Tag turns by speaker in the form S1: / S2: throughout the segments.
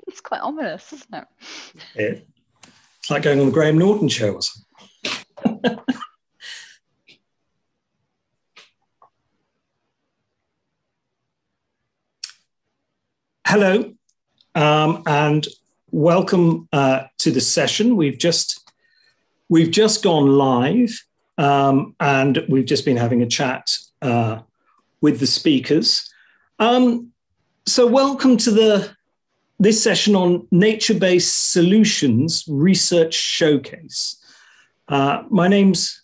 S1: It's quite ominous, isn't it?
S2: It's like going on the Graham Norton show or something. Hello, and welcome to the session. We've just gone live, and we've just been having a chat with the speakers. So welcome to this session on Nature-Based Solutions Research Showcase. My name's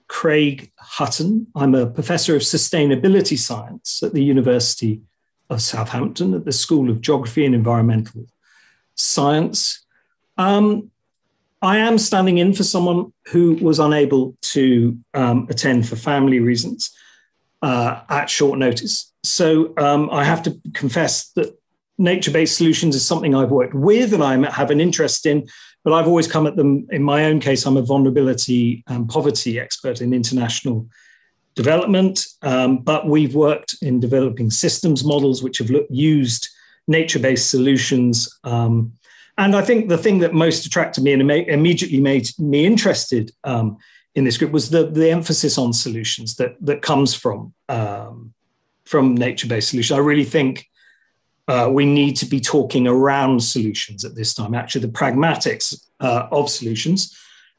S2: Craig Hutton. I'm a professor of sustainability science at the University of Southampton at the School of Geography and Environmental Science. I am standing in for someone who was unable to attend for family reasons at short notice. So I have to confess that nature-based solutions is something I've worked with and I have an interest in, but I've always come at them, in my own case, I'm a vulnerability and poverty expert in international development, but we've worked in developing systems models which have used nature-based solutions. And I think the thing that most attracted me and immediately made me interested in this group was the emphasis on solutions that comes from nature-based solutions. I really think we need to be talking around solutions at this time, actually the pragmatics of solutions.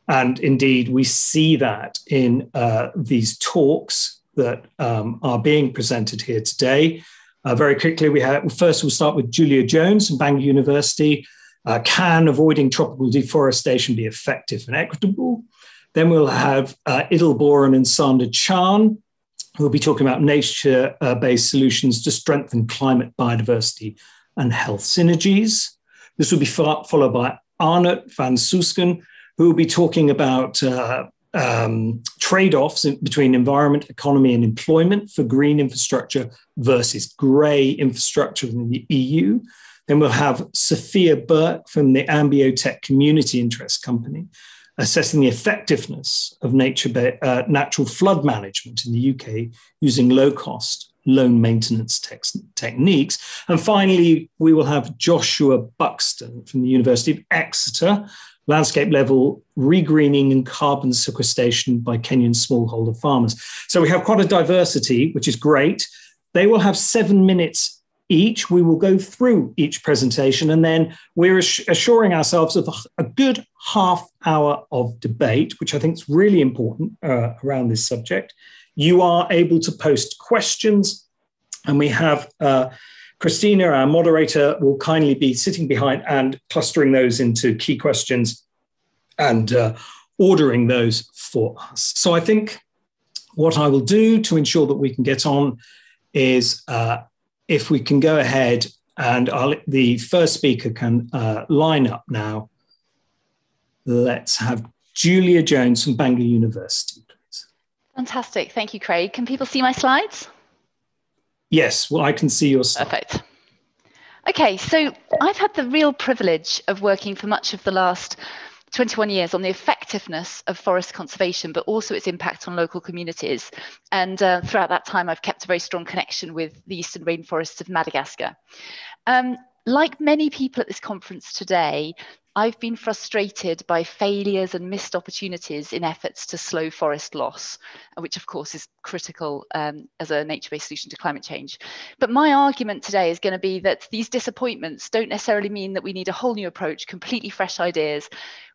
S2: And indeed, we see that in these talks that are being presented here today. Very quickly, we'll start with Julia Jones from Bangor University. Can avoiding tropical deforestation be effective and equitable? Then we'll have Idil, Boran and Sandra Chan, who will be talking about nature-based solutions to strengthen climate, biodiversity and health synergies. This will be followed by Arnout van Soesken, who will be talking about trade-offs between environment, economy, and employment for green infrastructure versus grey infrastructure in the EU. Then we'll have Sophia Burke from the AmbioTEK Community Interest Company, assessing the effectiveness of natural flood management in the UK using low-cost, low-maintenance techniques. And finally, we will have Joshua Buxton from the University of Exeter, landscape level regreening and carbon sequestration by Kenyan smallholder farmers. So we have quite a diversity, which is great. They will have 7 minutes each. We will go through each presentation, and then we're assuring ourselves of a good half hour of debate, which I think is really important around this subject. You are able to post questions, and we have Christina, our moderator, will kindly be sitting behind and clustering those into key questions and ordering those for us. So I think what I will do to ensure that we can get on is if we can go ahead and the first speaker can line up now. Let's have Julia Jones from Bangor University, please.
S1: Fantastic. Thank you, Craig. Can people see my slides?
S2: Yes, well, I can see your slide.
S1: Perfect. Okay, so I've had the real privilege of working for much of the last 21 years on the effectiveness of forest conservation, but also its impact on local communities. And throughout that time, I've kept a very strong connection with the eastern rainforests of Madagascar. Like many people at this conference today, I've been frustrated by failures and missed opportunities in efforts to slow forest loss, which of course is critical as a nature-based solution to climate change. But my argument today is going to be that these disappointments don't necessarily mean that we need a whole new approach, completely fresh ideas.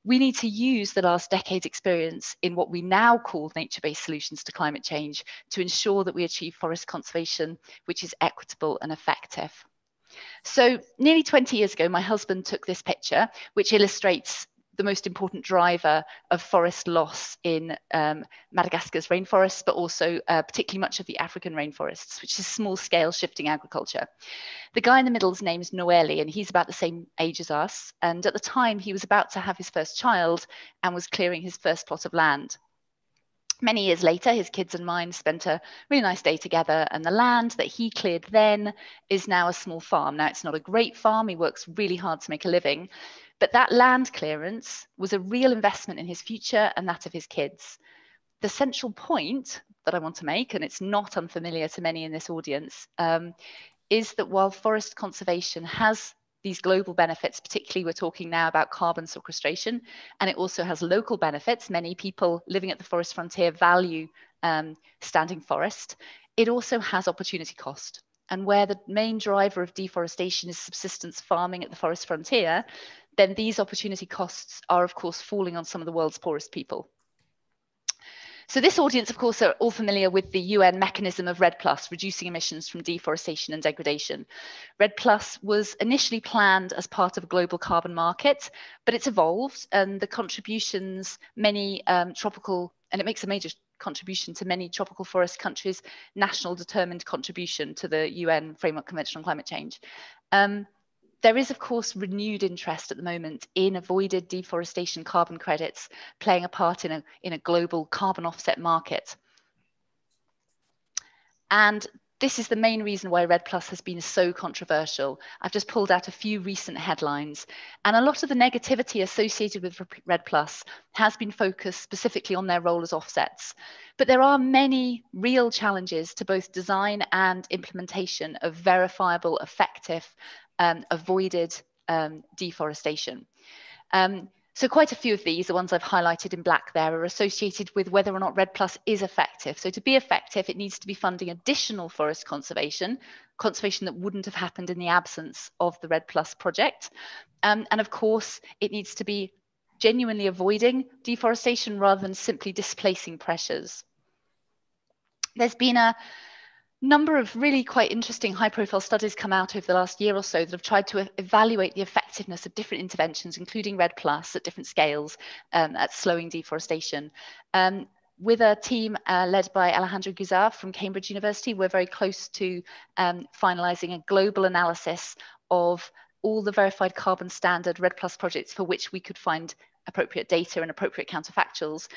S1: We need to use the last decade's experience in what we now call nature-based solutions to climate change to ensure that we achieve forest conservation, which is equitable and effective. So nearly 20 years ago, my husband took this picture, which illustrates the most important driver of forest loss in Madagascar's rainforests, but also particularly much of the African rainforests, which is small-scale shifting agriculture. The guy in the middle's name is Noeli, and he's about the same age as us. And at the time, he was about to have his first child and was clearing his first plot of land. Many years later, his kids and mine spent a really nice day together, and the land that he cleared then is now a small farm. Now, it's not a great farm. He works really hard to make a living, but that land clearance was a real investment in his future and that of his kids. The central point that I want to make, and it's not unfamiliar to many in this audience, is that while forest conservation has these global benefits, particularly we're talking now about carbon sequestration, and it also has local benefits. Many people living at the forest frontier value standing forest. It also has opportunity cost. And where the main driver of deforestation is subsistence farming at the forest frontier, then these opportunity costs are, of course, falling on some of the world's poorest people. So this audience, of course, are all familiar with the UN mechanism of REDD+, reducing emissions from deforestation and degradation. REDD+ was initially planned as part of a global carbon market, but it's evolved, and the contributions, many tropical, and it makes a major contribution to many tropical forest countries' national determined contribution to the UN Framework Convention on Climate Change. There is, of course, renewed interest at the moment in avoided deforestation carbon credits playing a part in a global carbon offset market. And this is the main reason why REDD+ has been so controversial. I've just pulled out a few recent headlines, and a lot of the negativity associated with REDD+ has been focused specifically on their role as offsets. But there are many real challenges to both design and implementation of verifiable, effective, avoided deforestation. So quite a few of these, the ones I've highlighted in black there, are associated with whether or not REDD+ is effective. So to be effective, it needs to be funding additional forest conservation that wouldn't have happened in the absence of the REDD+ project. And of course, it needs to be genuinely avoiding deforestation rather than simply displacing pressures. There's been a number of really quite interesting high-profile studies come out over the last year or so that have tried to evaluate the effectiveness of different interventions, including REDD+ at different scales at slowing deforestation. With a team led by Alejandro Guzar from Cambridge University, we're very close to finalising a global analysis of all the verified carbon standard REDD+ projects for which we could find appropriate data and appropriate counterfactuals.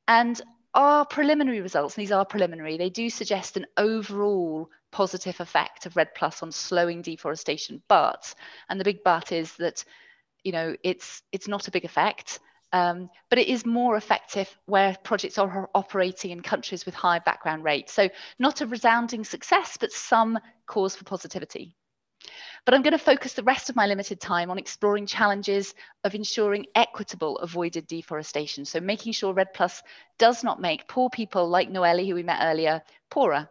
S1: And our preliminary results, and these are preliminary, they do suggest an overall positive effect of REDD+ on slowing deforestation. But, and the big but is that, you know, it's not a big effect, but it is more effective where projects are operating in countries with high background rates. So not a resounding success, but some cause for positivity. But I'm going to focus the rest of my limited time on exploring challenges of ensuring equitable avoided deforestation. So making sure REDD+ does not make poor people like Noelle, who we met earlier, poorer.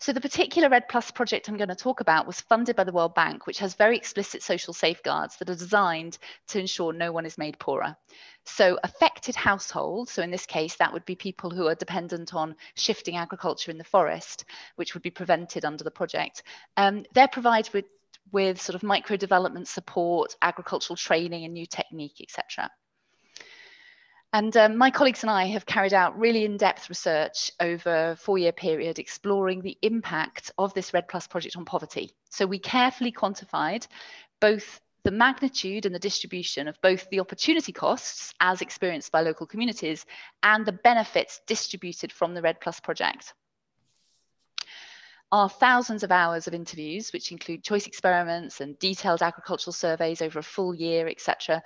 S1: So the particular REDD+ project I'm going to talk about was funded by the World Bank, which has very explicit social safeguards that are designed to ensure no one is made poorer. So affected households, so in this case, that would be people who are dependent on shifting agriculture in the forest, which would be prevented under the project. They're provided with sort of micro development support, agricultural training and new technique, etc. And my colleagues and I have carried out really in-depth research over a 4-year period exploring the impact of this REDD+ project on poverty. So we carefully quantified both the magnitude and the distribution of both the opportunity costs as experienced by local communities and the benefits distributed from the REDD+ project. Our thousands of hours of interviews, which include choice experiments and detailed agricultural surveys over a full year, etc.,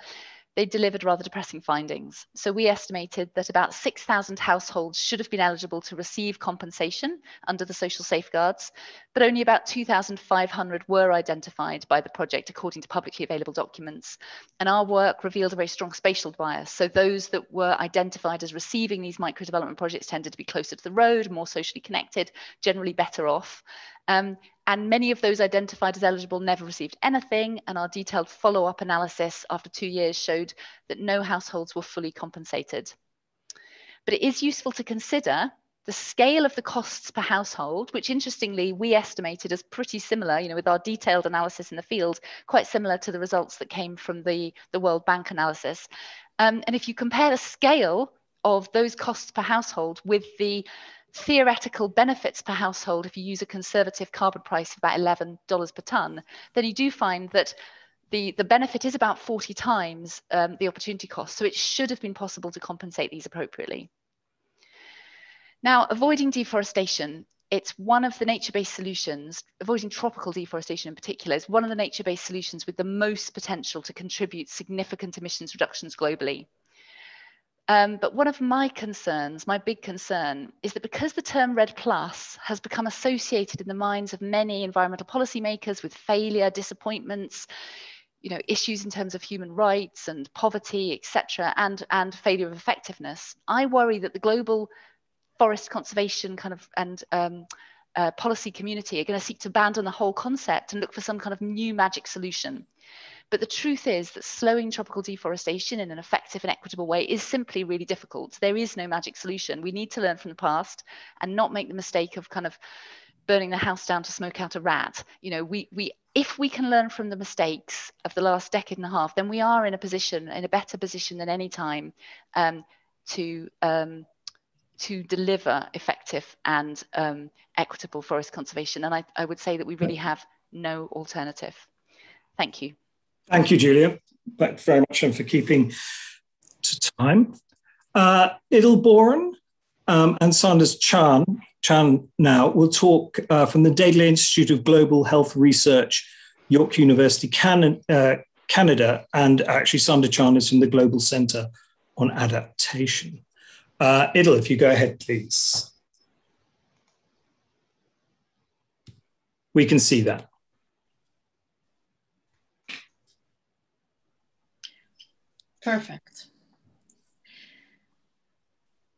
S1: they delivered rather depressing findings. So we estimated that about 6,000 households should have been eligible to receive compensation under the social safeguards, but only about 2,500 were identified by the project according to publicly available documents. And our work revealed a very strong spatial bias. So those that were identified as receiving these micro development projects tended to be closer to the road, more socially connected, generally better off. And many of those identified as eligible never received anything, and our detailed follow-up analysis after 2 years showed that no households were fully compensated. But it is useful to consider the scale of the costs per household, which interestingly we estimated as pretty similar, you know, with our detailed analysis in the field, quite similar to the results that came from the World Bank analysis. And if you compare the scale of those costs per household with the theoretical benefits per household, if you use a conservative carbon price of about $11 per tonne, then you do find that the benefit is about 40 times the opportunity cost. So it should have been possible to compensate these appropriately. Now, avoiding deforestation, it's one of the nature-based solutions, avoiding tropical deforestation in particular, is one of the nature-based solutions with the most potential to contribute significant emissions reductions globally. But one of my concerns, my big concern, is that because the term REDD+ has become associated in the minds of many environmental policymakers with failure, disappointments, issues in terms of human rights and poverty, etc., and failure of effectiveness, I worry that the global forest conservation policy community are going to seek to abandon the whole concept and look for some kind of new magic solution. But the truth is that slowing tropical deforestation in an effective and equitable way is simply really difficult. There is no magic solution. We need to learn from the past and not make the mistake of kind of burning the house down to smoke out a rat. If we can learn from the mistakes of the last decade and a half, then we are in a better position than any time to deliver effective and equitable forest conservation. And I would say that we really have no alternative. Thank you.
S2: Thank you, Julia. Thank you very much for keeping to time. Idil, Boran, and Sanders Chan now will talk from the Dahdaleh Institute of Global Health Research, York University, Canada, and actually Sanders Chan is from the Global Centre on Adaptation. Idil, if you go ahead, please. We can see that.
S3: Perfect.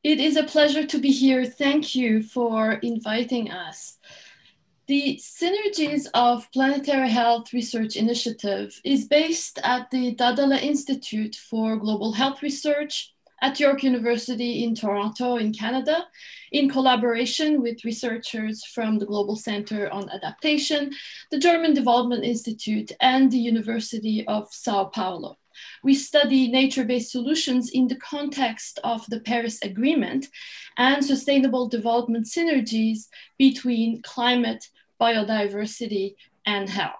S3: It is a pleasure to be here. Thank you for inviting us. The Synergies of Planetary Health Research Initiative is based at the Dahdaleh Institute for Global Health Research at York University in Toronto in Canada, in collaboration with researchers from the Global Centre on Adaptation, the German Development Institute, and the University of Sao Paulo. We study nature-based solutions in the context of the Paris Agreement and sustainable development synergies between climate, biodiversity, and health.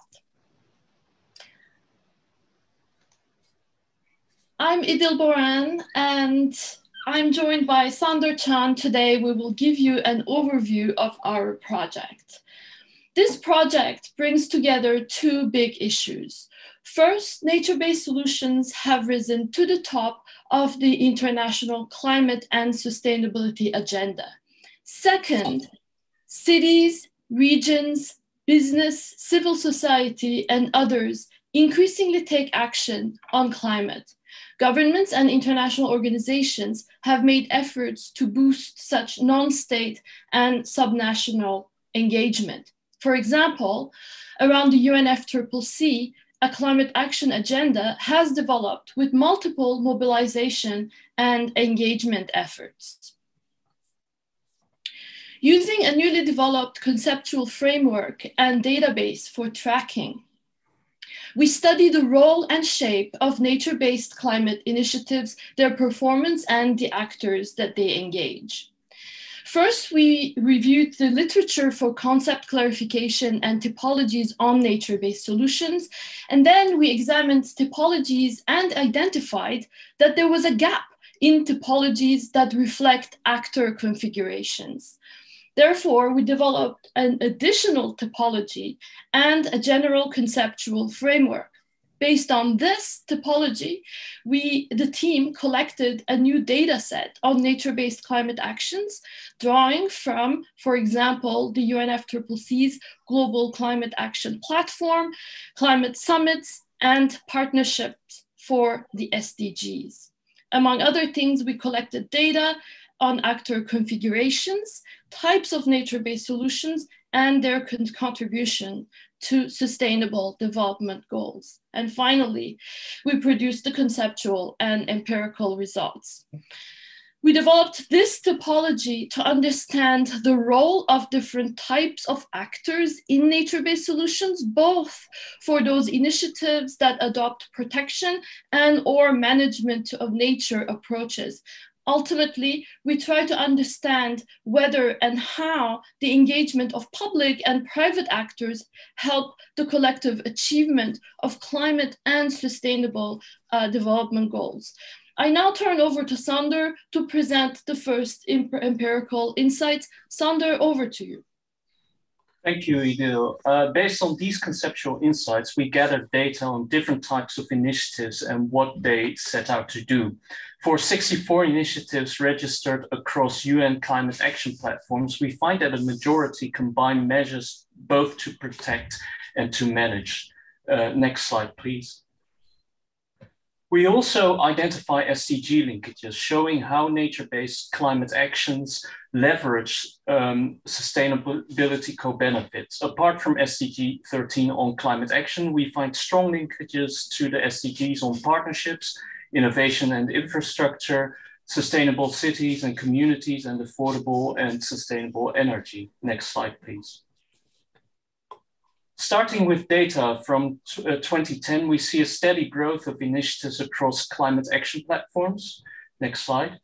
S3: I'm Idil Boran, and I'm joined by Sanders Chan. Today, we will give you an overview of our project. This project brings together two big issues. First, nature-based solutions have risen to the top of the international climate and sustainability agenda. Second, cities, regions, business, civil society, and others increasingly take action on climate. Governments and international organizations have made efforts to boost such non-state and subnational engagement. For example, around the UNFCCC, a climate action agenda has developed with multiple mobilization and engagement efforts. Using a newly developed conceptual framework and database for tracking, we study the role and shape of nature-based climate initiatives, their performance, and the actors that they engage. First, we reviewed the literature for concept clarification and typologies on nature-based solutions, and then we examined typologies and identified that there was a gap in typologies that reflect actor configurations. Therefore, we developed an additional typology and a general conceptual framework. Based on this typology, the team collected a new data set on nature-based climate actions, drawing from, for example, the UNFCCC's Global Climate Action Platform, climate summits, and partnerships for the SDGs. Among other things, we collected data on actor configurations, types of nature-based solutions, and their contribution to sustainable development goals. And finally, we produced the conceptual and empirical results. We developed this typology to understand the role of different types of actors in nature-based solutions, both for those initiatives that adopt protection and or management of nature approaches. Ultimately, we try to understand whether and how the engagement of public and private actors help the collective achievement of climate and sustainable development goals. I now turn over to Sander to present the first empirical insights. Sander, over to you.
S4: Thank you, Idil. Based on these conceptual insights, we gathered data on different types of initiatives and what they set out to do. For 64 initiatives registered across UN climate action platforms, we find that a majority combine measures both to protect and to manage. Next slide, please. We also identify SDG linkages, showing how nature-based climate actions leverage sustainability co-benefits. Apart from SDG 13 on climate action, we find strong linkages to the SDGs on partnerships, innovation and infrastructure, sustainable cities and communities, and affordable and sustainable energy. Next slide, please. Starting with data from 2010, we see a steady growth of initiatives across climate action platforms. Next slide.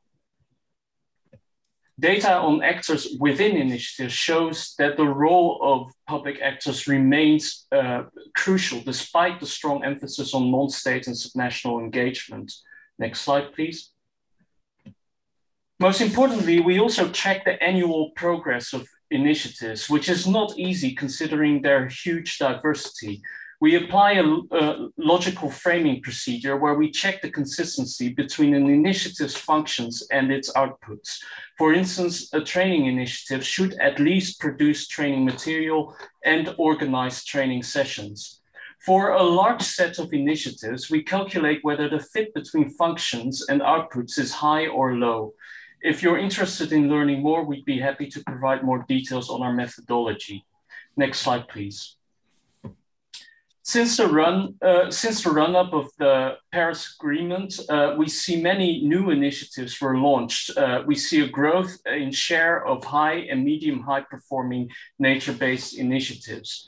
S4: Data on actors within initiatives shows that the role of public actors remains crucial despite the strong emphasis on non-state and subnational engagement. Next slide, please. Most importantly, we also track the annual progress of initiatives, which is not easy considering their huge diversity. We apply a logical framing procedure where we check the consistency between an initiative's functions and its outputs. For instance, a training initiative should at least produce training material and organize training sessions. For a large set of initiatives, we calculate whether the fit between functions and outputs is high or low. If you're interested in learning more, we'd be happy to provide more details on our methodology. Next slide, please. Since the run-up of the Paris Agreement, we see many new initiatives were launched. We see a growth in share of high and medium high performing nature-based initiatives.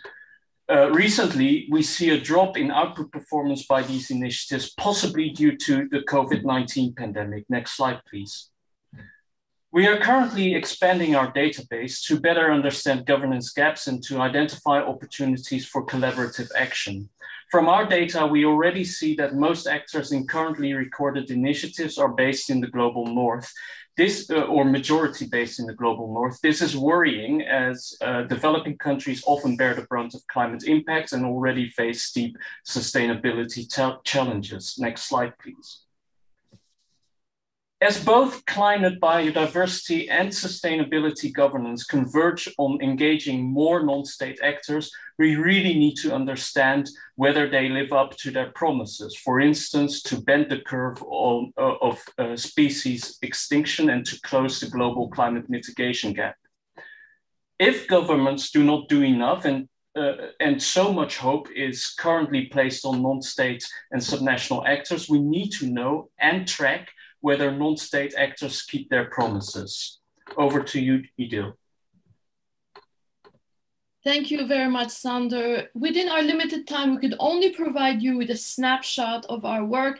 S4: Recently, we see a drop in output performance by these initiatives, possibly due to the COVID-19 pandemic. Next slide, please. We are currently expanding our database to better understand governance gaps and to identify opportunities for collaborative action. From our data, we already see that most actors in currently recorded initiatives are based in the global north. Or majority based in the global north. This is worrying as developing countries often bear the brunt of climate impacts and already face steep sustainability challenges. Next slide, please. As both climate biodiversity and sustainability governance converge on engaging more non-state actors, we really need to understand whether they live up to their promises. For instance, to bend the curve of species extinction and to close the global climate mitigation gap. If governments do not do enough, and so much hope is currently placed on non-state and subnational actors, we need to know and track whether non-state actors keep their promises. Over to you, Idil.
S3: Thank you very much, Sander. Within our limited time, we could only provide you with a snapshot of our work.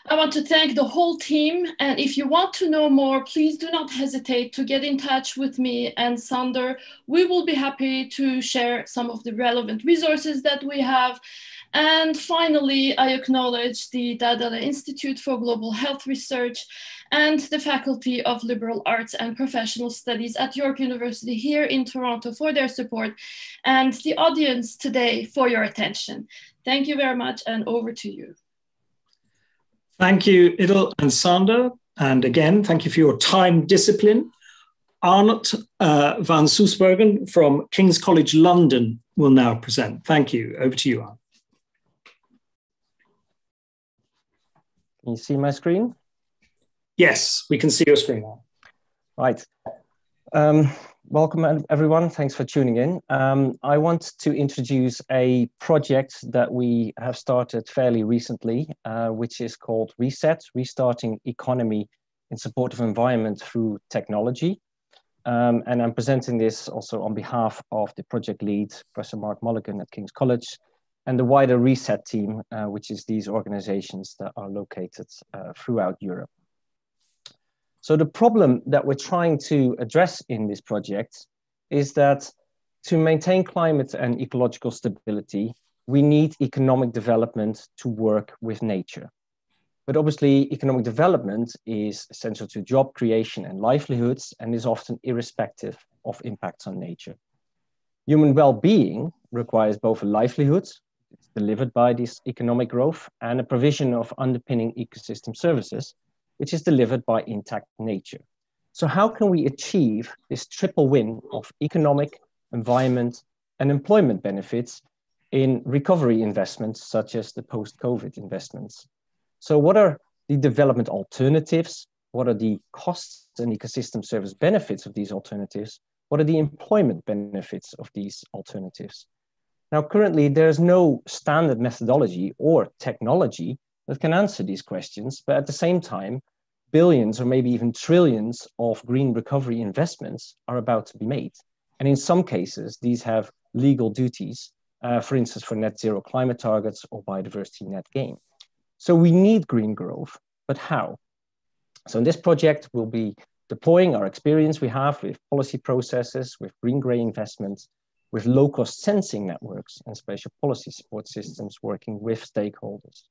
S3: I want to thank the whole team. And if you want to know more, please do not hesitate to get in touch with me and Sander. We will be happy to share some of the relevant resources that we have. And finally, I acknowledge the Dahdaleh Institute for Global Health Research and the Faculty of Liberal Arts and Professional Studies at York University here in Toronto for their support, and the audience today for your attention. Thank you very much, and over to you.
S2: Thank you, Idil and Sander. And again, thank you for your time discipline. Arnott van Soesbergen from King's College London will now present. Thank you. Over to you, Arnott.
S5: Can you see my screen?
S2: Yes, we can see your screen now.
S5: Right. Welcome, everyone. Thanks for tuning in. I want to introduce a project that we have started fairly recently, which is called RESET, Restarting Economy in Support of Environment Through Technology. And I'm presenting this also on behalf of the project lead, Professor Mark Mulligan at King's College, and the wider RESET team, which is these organizations that are located throughout Europe. So the problem that we're trying to address in this project is that to maintain climate and ecological stability, we need economic development to work with nature. But obviously, economic development is essential to job creation and livelihoods and is often irrespective of impacts on nature. Human well-being requires both a livelihood, it's delivered by this economic growth, and a provision of underpinning ecosystem services, which is delivered by intact nature. So how can we achieve this triple win of economic, environment, and employment benefits in recovery investments, such as the post-COVID investments? So what are the development alternatives? What are the costs and ecosystem service benefits of these alternatives? What are the employment benefits of these alternatives? Now, currently, there's no standard methodology or technology that can answer these questions, but at the same time, billions or maybe even trillions of green recovery investments are about to be made. And in some cases, these have legal duties, for instance, for net zero climate targets or biodiversity net gain. So we need green growth, but how? So in this project, we'll be deploying our experience we have with policy processes, with green-grey investments, with low-cost sensing networks and spatial policy support systems working with stakeholders.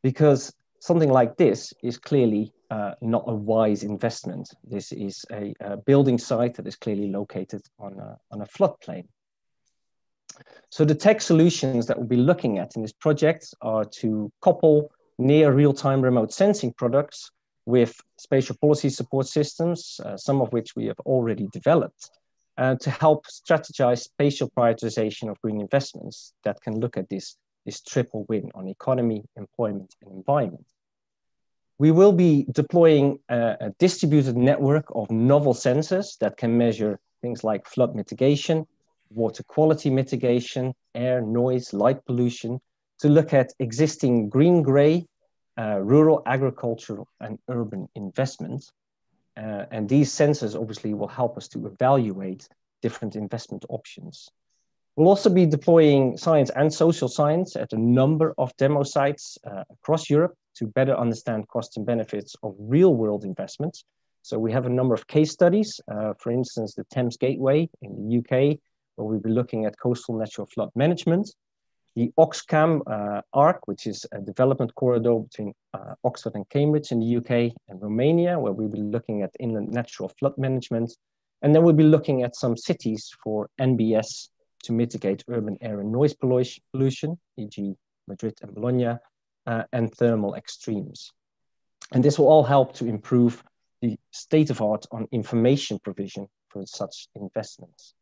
S5: Because something like this is clearly not a wise investment. This is a building site that is clearly located on a floodplain. So the tech solutions that we'll be looking at in this project are to couple near real-time remote sensing products with spatial policy support systems, some of which we have already developed, to help strategize spatial prioritization of green investments that can look at this triple win on economy, employment, and environment. We will be deploying a distributed network of novel sensors that can measure things like flood mitigation, water quality mitigation, air, noise, light pollution, to look at existing green-grey, rural, agricultural, and urban investments. And these sensors obviously will help us to evaluate different investment options. We'll also be deploying science and social science at a number of demo sites across Europe to better understand costs and benefits of real-world investments. So we have a number of case studies, for instance, the Thames Gateway in the UK, where we'll be looking at coastal natural flood management. The Oxcam ARC, which is a development corridor between Oxford and Cambridge in the UK and Romania, where we'll be looking at inland natural flood management. And then we'll be looking at some cities for NBS to mitigate urban air and noise pollution, e.g. Madrid and Bologna, and thermal extremes. And this will all help to improve the state of art on information provision for such investments.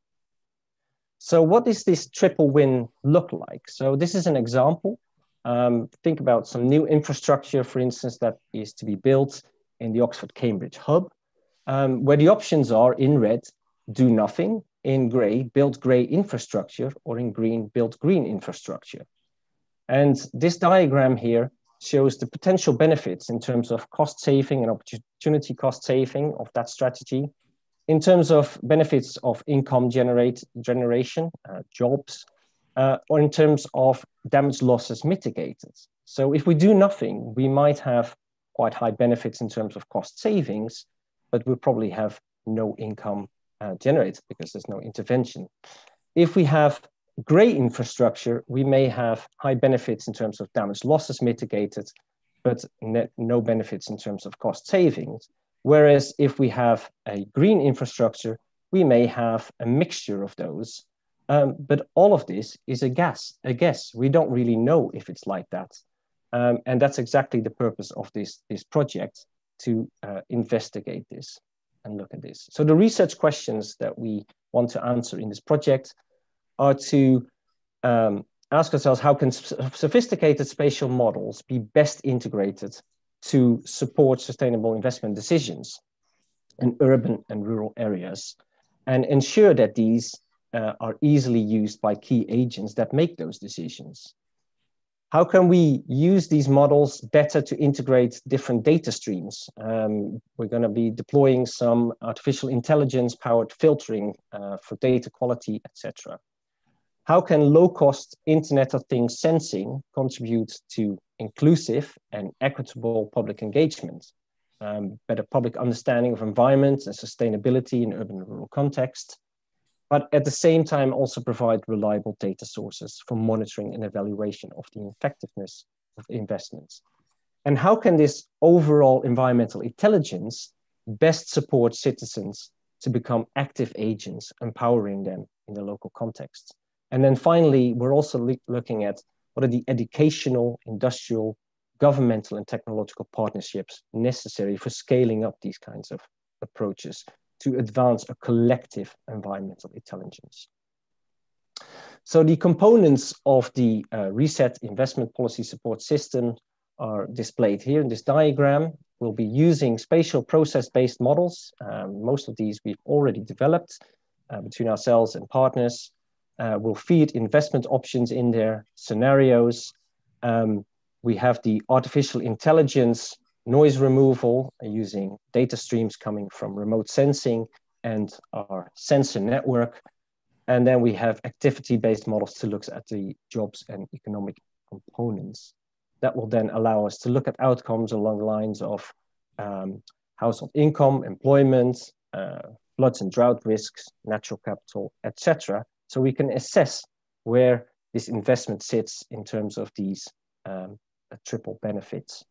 S5: So what does this triple win look like? So this is an example. Think about some new infrastructure, for instance, that is to be built in the Oxford-Cambridge hub, where the options are in red, do nothing, in gray, build gray infrastructure, or in green, build green infrastructure. And this diagram here shows the potential benefits in terms of cost saving and opportunity cost saving of that strategy, in terms of benefits of income generation, jobs, or in terms of damage losses mitigated. So if we do nothing, we might have quite high benefits in terms of cost savings, but we'll probably have no income generated because there's no intervention. If we have gray infrastructure, we may have high benefits in terms of damage losses mitigated, but no benefits in terms of cost savings. Whereas if we have a green infrastructure, we may have a mixture of those. But all of this is a guess. We don't really know if it's like that. And that's exactly the purpose of this project, to investigate this and look at this. So the research questions that we want to answer in this project are to ask ourselves, how can sophisticated spatial models be best integrated to support sustainable investment decisions in urban and rural areas, and ensure that these are easily used by key agents that make those decisions? How can we use these models better to integrate different data streams? We're going to be deploying some artificial intelligence powered filtering for data quality, etc. How can low-cost Internet of Things sensing contribute to inclusive and equitable public engagement, better public understanding of environment and sustainability in urban and rural context, but at the same time also provide reliable data sources for monitoring and evaluation of the effectiveness of investments? And how can this overall environmental intelligence best support citizens to become active agents, empowering them in the local context. And then finally, we're also looking at what are the educational, industrial, governmental, and technological partnerships necessary for scaling up these kinds of approaches to advance a collective environmental intelligence. So the components of the RESET investment policy support system are displayed here in this diagram. We'll be using spatial process-based models. Most of these we've already developed between ourselves and partners. We'll feed investment options in there, scenarios. We have the artificial intelligence noise removal using data streams coming from remote sensing and our sensor network. And then we have activity-based models to look at the jobs and economic components. That will then allow us to look at outcomes along the lines of household income, employment, floods and drought risks, natural capital, etc. So we can assess where this investment sits in terms of these triple benefits.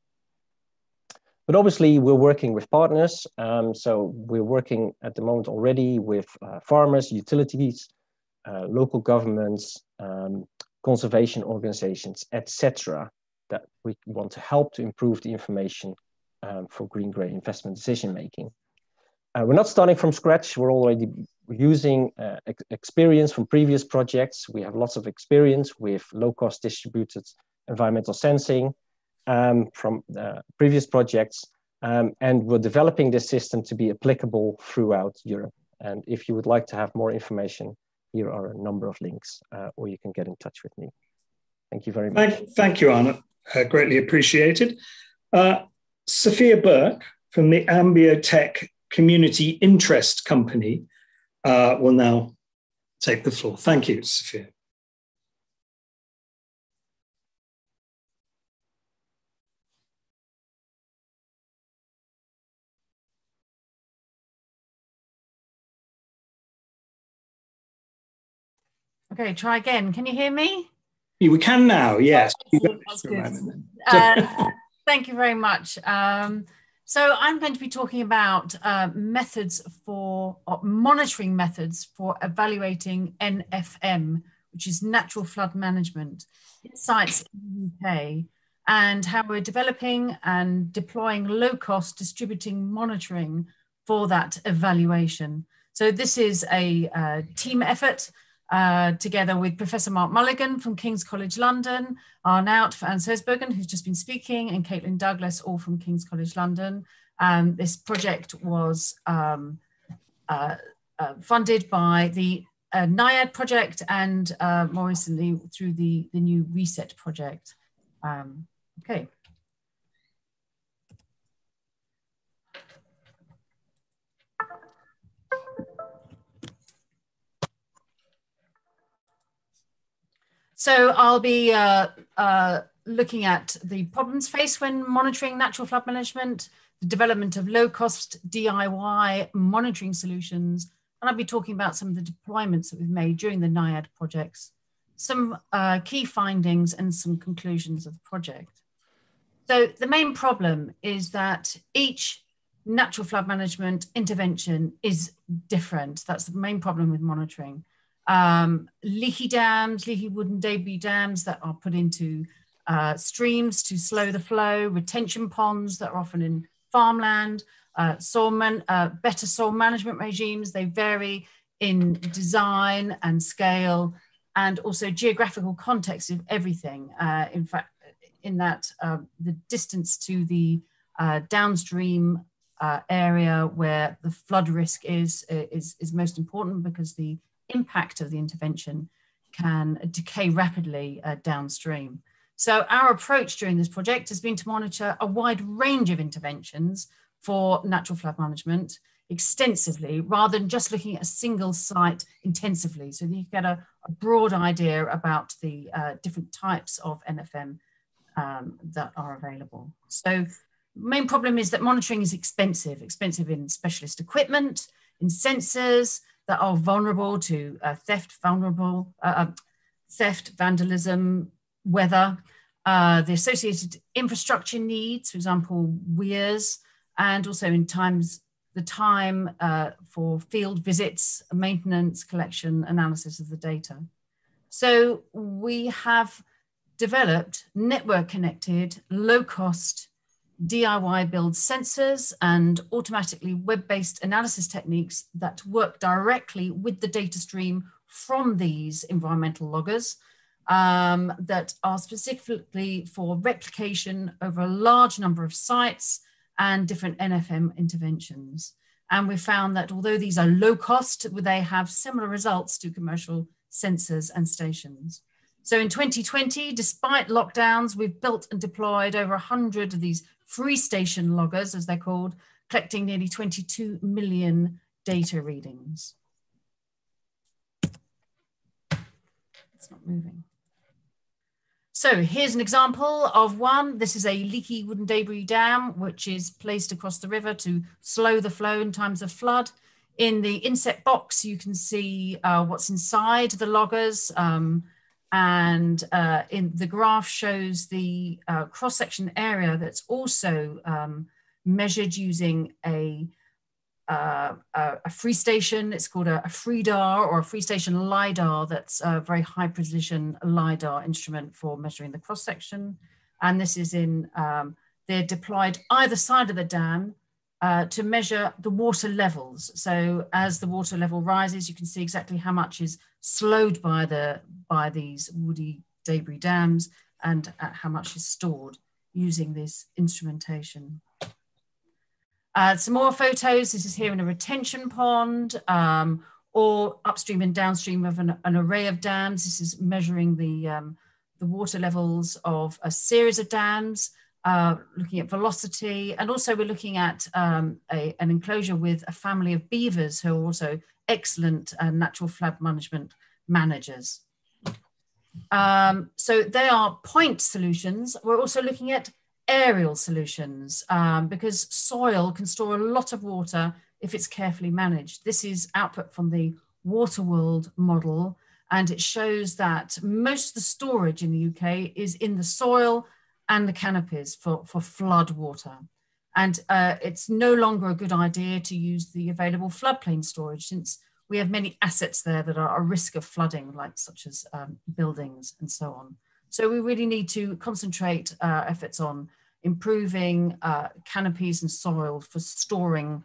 S5: But obviously, we're working with partners. So we're working at the moment already with farmers, utilities, local governments, conservation organizations, etc., that we want to help to improve the information for green-grey investment decision-making. We're not starting from scratch. We're already using experience from previous projects. We have lots of experience with low-cost distributed environmental sensing from previous projects. And we're developing this system to be applicable throughout Europe. And if you would like to have more information, here are a number of links, or you can get in touch with me. Thank you very much.
S2: Thank you, Arne. Greatly appreciated. Sophia Burke from the AmbioTEK Community Interest Company will now take the floor. Thank you, Sophia.
S6: Okay, try again. Can you hear me?
S2: We can now, yes.
S6: That's good. Thank you very much. So I'm going to be talking about methods for monitoring methods for evaluating NFM, which is natural flood management, sites in the UK, and how we're developing and deploying low-cost distributing monitoring for that evaluation. So this is a team effort together with Professor Mark Mulligan from King's College London, Arnout van Sersbergen, who's just been speaking, and Caitlin Douglas, all from King's College London. This project was funded by the NIAD project and more recently through the new RESET project. Okay. So I'll be looking at the problems faced when monitoring natural flood management, the development of low-cost DIY monitoring solutions, and I'll be talking about some of the deployments that we've made during the NIAD projects, some key findings and some conclusions of the project. So the main problem is that each natural flood management intervention is different. That's the main problem with monitoring. Leaky dams, leaky wooden debris dams that are put into streams to slow the flow, retention ponds that are often in farmland, better soil management regimes. They vary in design and scale and also geographical context of everything. In fact, in that the distance to the downstream area where the flood risk is most important, because the impact of the intervention can decay rapidly downstream. So our approach during this project has been to monitor a wide range of interventions for natural flood management extensively, rather than just looking at a single site intensively. So that you get a broad idea about the different types of NFM that are available. So main problem is that monitoring is expensive in specialist equipment, in sensors that are vulnerable to theft, vandalism, weather, the associated infrastructure needs, for example, weirs, and also in times the time for field visits, maintenance, collection, analysis of the data. So we have developed network-connected, low-cost DIY build sensors and automatically web-based analysis techniques that work directly with the data stream from these environmental loggers that are specifically for replication over a large number of sites and different NFM interventions. And we found that although these are low cost, they have similar results to commercial sensors and stations. So in 2020, despite lockdowns, we've built and deployed over 100 of these free station loggers, as they're called, collecting nearly 22 million data readings. It's not moving. So here's an example of one. This is a leaky wooden debris dam, which is placed across the river to slow the flow in times of flood. In the inset box, you can see what's inside the loggers. And in the graph shows the cross-section area that's also measured using a free station. It's called a FreeDAR or a free station LiDAR. That's a very high precision LiDAR instrument for measuring the cross-section. And this is in, they're deployed either side of the dam to measure the water levels. So as the water level rises, you can see exactly how much is slowed by these woody debris dams and how much is stored using this instrumentation. Some more photos. This is here in a retention pond or upstream and downstream of an array of dams. This is measuring the water levels of a series of dams, looking at velocity. And also we're looking at an enclosure with a family of beavers who are also excellent natural flood management managers. So they are point solutions. We're also looking at aerial solutions because soil can store a lot of water if it's carefully managed. This is output from the Water World model, and it shows that most of the storage in the UK is in the soil and the canopies for flood water. And it's no longer a good idea to use the available floodplain storage since we have many assets there that are at risk of flooding, like such as buildings and so on. So we really need to concentrate efforts on improving canopies and soil for storing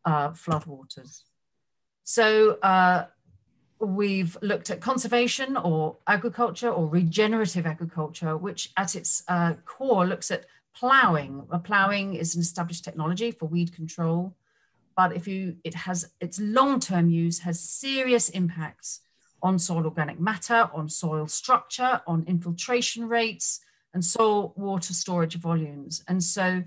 S6: floodwaters. So we've looked at conservation or agriculture or regenerative agriculture, which at its core looks at ploughing. Ploughing is an established technology for weed control, but its long-term use has serious impacts on soil organic matter, on soil structure, on infiltration rates, and soil water storage volumes. And so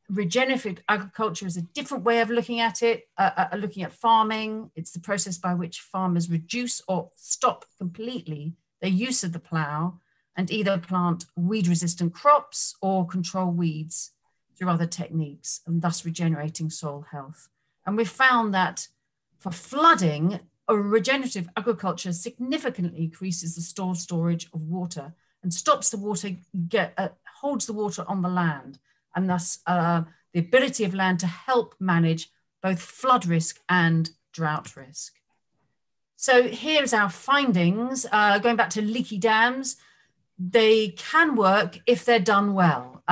S6: regenerative agriculture is a different way of looking at it, looking at farming. It's the process by which farmers reduce or stop completely their use of the plough and either plant weed-resistant crops or control weeds through other techniques, and thus regenerating soil health. And we've found that for flooding, a regenerative agriculture significantly increases the storage of water and stops the water, holds the water on the land, and thus the ability of land to help manage both flood risk and drought risk. So here's our findings. Going back to leaky dams, they can work if they're done well.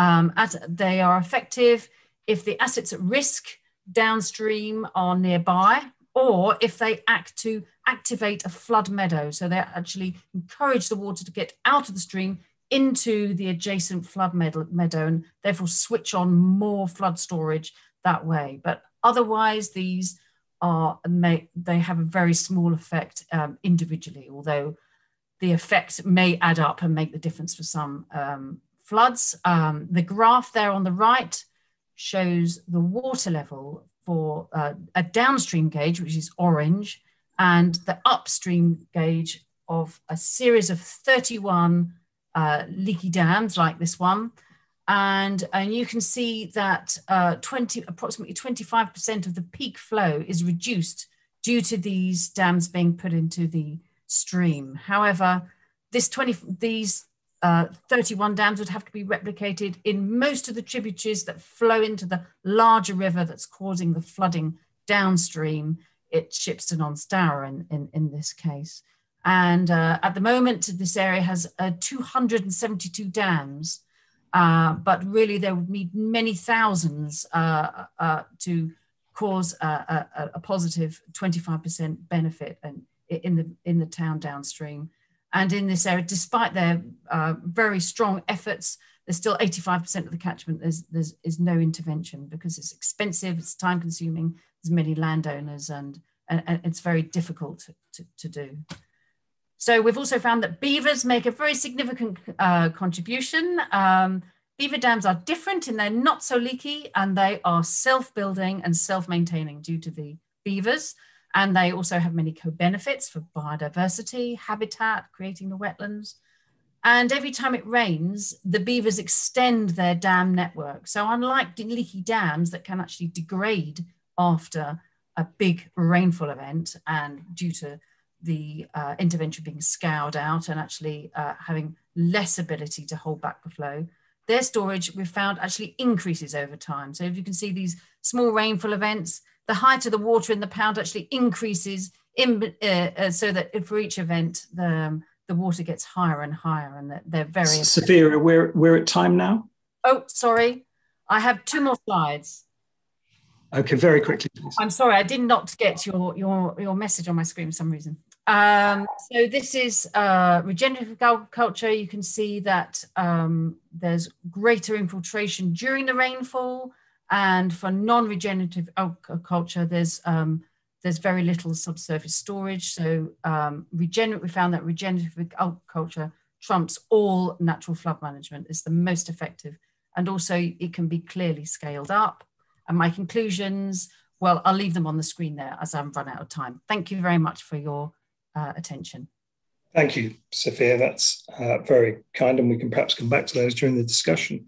S6: They are effective if the assets at risk downstream are nearby, or if they act to activate a flood meadow. So they actually encourage the water to get out of the stream into the adjacent flood meadow and therefore switch on more flood storage that way. But otherwise, these they have a very small effect individually, although the effect may add up and make the difference for some floods. The graph there on the right shows the water level for a downstream gauge, which is orange, and the upstream gauge of a series of 31 leaky dams like this one. And you can see that approximately 25% of the peak flow is reduced due to these dams being put into the stream. However, these 31 dams would have to be replicated in most of the tributaries that flow into the larger river that's causing the flooding downstream. It's Shipston on Stour in this case. And at the moment, this area has 272 dams, but really there would need many thousands to cause a positive 25% benefit in the town downstream. And in this area, despite their very strong efforts, there's still 85% of the catchment there's no intervention because it's expensive, it's time consuming, there's many landowners, and it's very difficult to do. So we've also found that beavers make a very significant contribution. Beaver dams are different and they're not so leaky, and they are self-building and self-maintaining due to the beavers. And they also have many co-benefits for biodiversity, habitat, creating the wetlands. And every time it rains, the beavers extend their dam network. So unlike leaky dams that can actually degrade after a big rainfall event and due to the intervention being scoured out and actually having less ability to hold back the flow, their storage we've found actually increases over time. So if you can see these small rainfall events, the height of the water in the pound actually increases so that for each event, the water gets higher and higher, and they're very...
S2: Sophia, we're at time now.
S6: Oh, sorry. I have 2 more slides.
S2: Okay, very quickly, please.
S6: I'm sorry, I did not get your message on my screen for some reason. So this is regenerative agriculture. You can see that there's greater infiltration during the rainfall, and for non-regenerative agriculture, there's very little subsurface storage. So we found that regenerative agriculture trumps all natural flood management. It's the most effective, and also it can be clearly scaled up. And my conclusions, well, I'll leave them on the screen there as I've run out of time. Thank you very much for your attention.
S2: Thank you, Sophia. That's very kind, and we can perhaps come back to those during the discussion.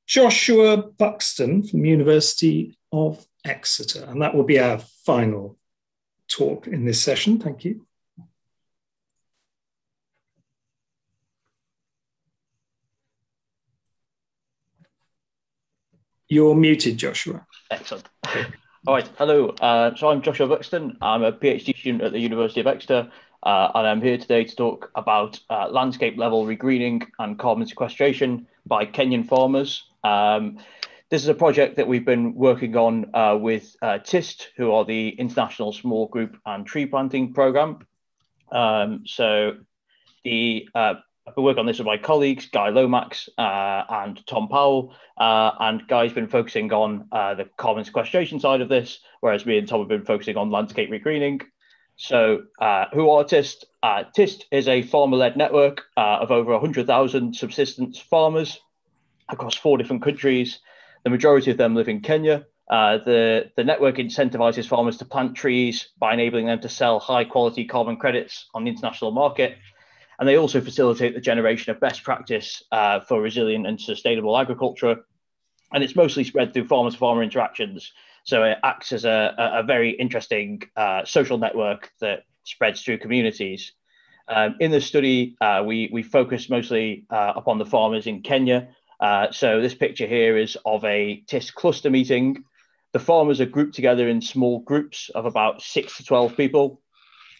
S2: Joshua Buxton from the University of Exeter, and that will be our final talk in this session. Thank you. You're muted, Joshua.
S7: Excellent. All right, hello. So I'm Joshua Buxton. I'm a PhD student at the University of Exeter, and I'm here today to talk about landscape level regreening and carbon sequestration by Kenyan farmers. This is a project that we've been working on with TIST, who are the International Small Group and Tree Planting Programme. I've been working on this with my colleagues, Guy Lomax and Tom Powell, and Guy's been focusing on the carbon sequestration side of this, whereas me and Tom have been focusing on landscape regreening. So who are TIST? TIST is a farmer-led network of over 100,000 subsistence farmers across 4 different countries. The majority of them live in Kenya. The network incentivizes farmers to plant trees by enabling them to sell high-quality carbon credits on the international market. And they also facilitate the generation of best practice for resilient and sustainable agriculture. And it's mostly spread through farmer-to-farmer interactions. So it acts as a very interesting social network that spreads through communities. In this study, we focused mostly upon the farmers in Kenya. So this picture here is of a TIST cluster meeting. The farmers are grouped together in small groups of about 6 to 12 people.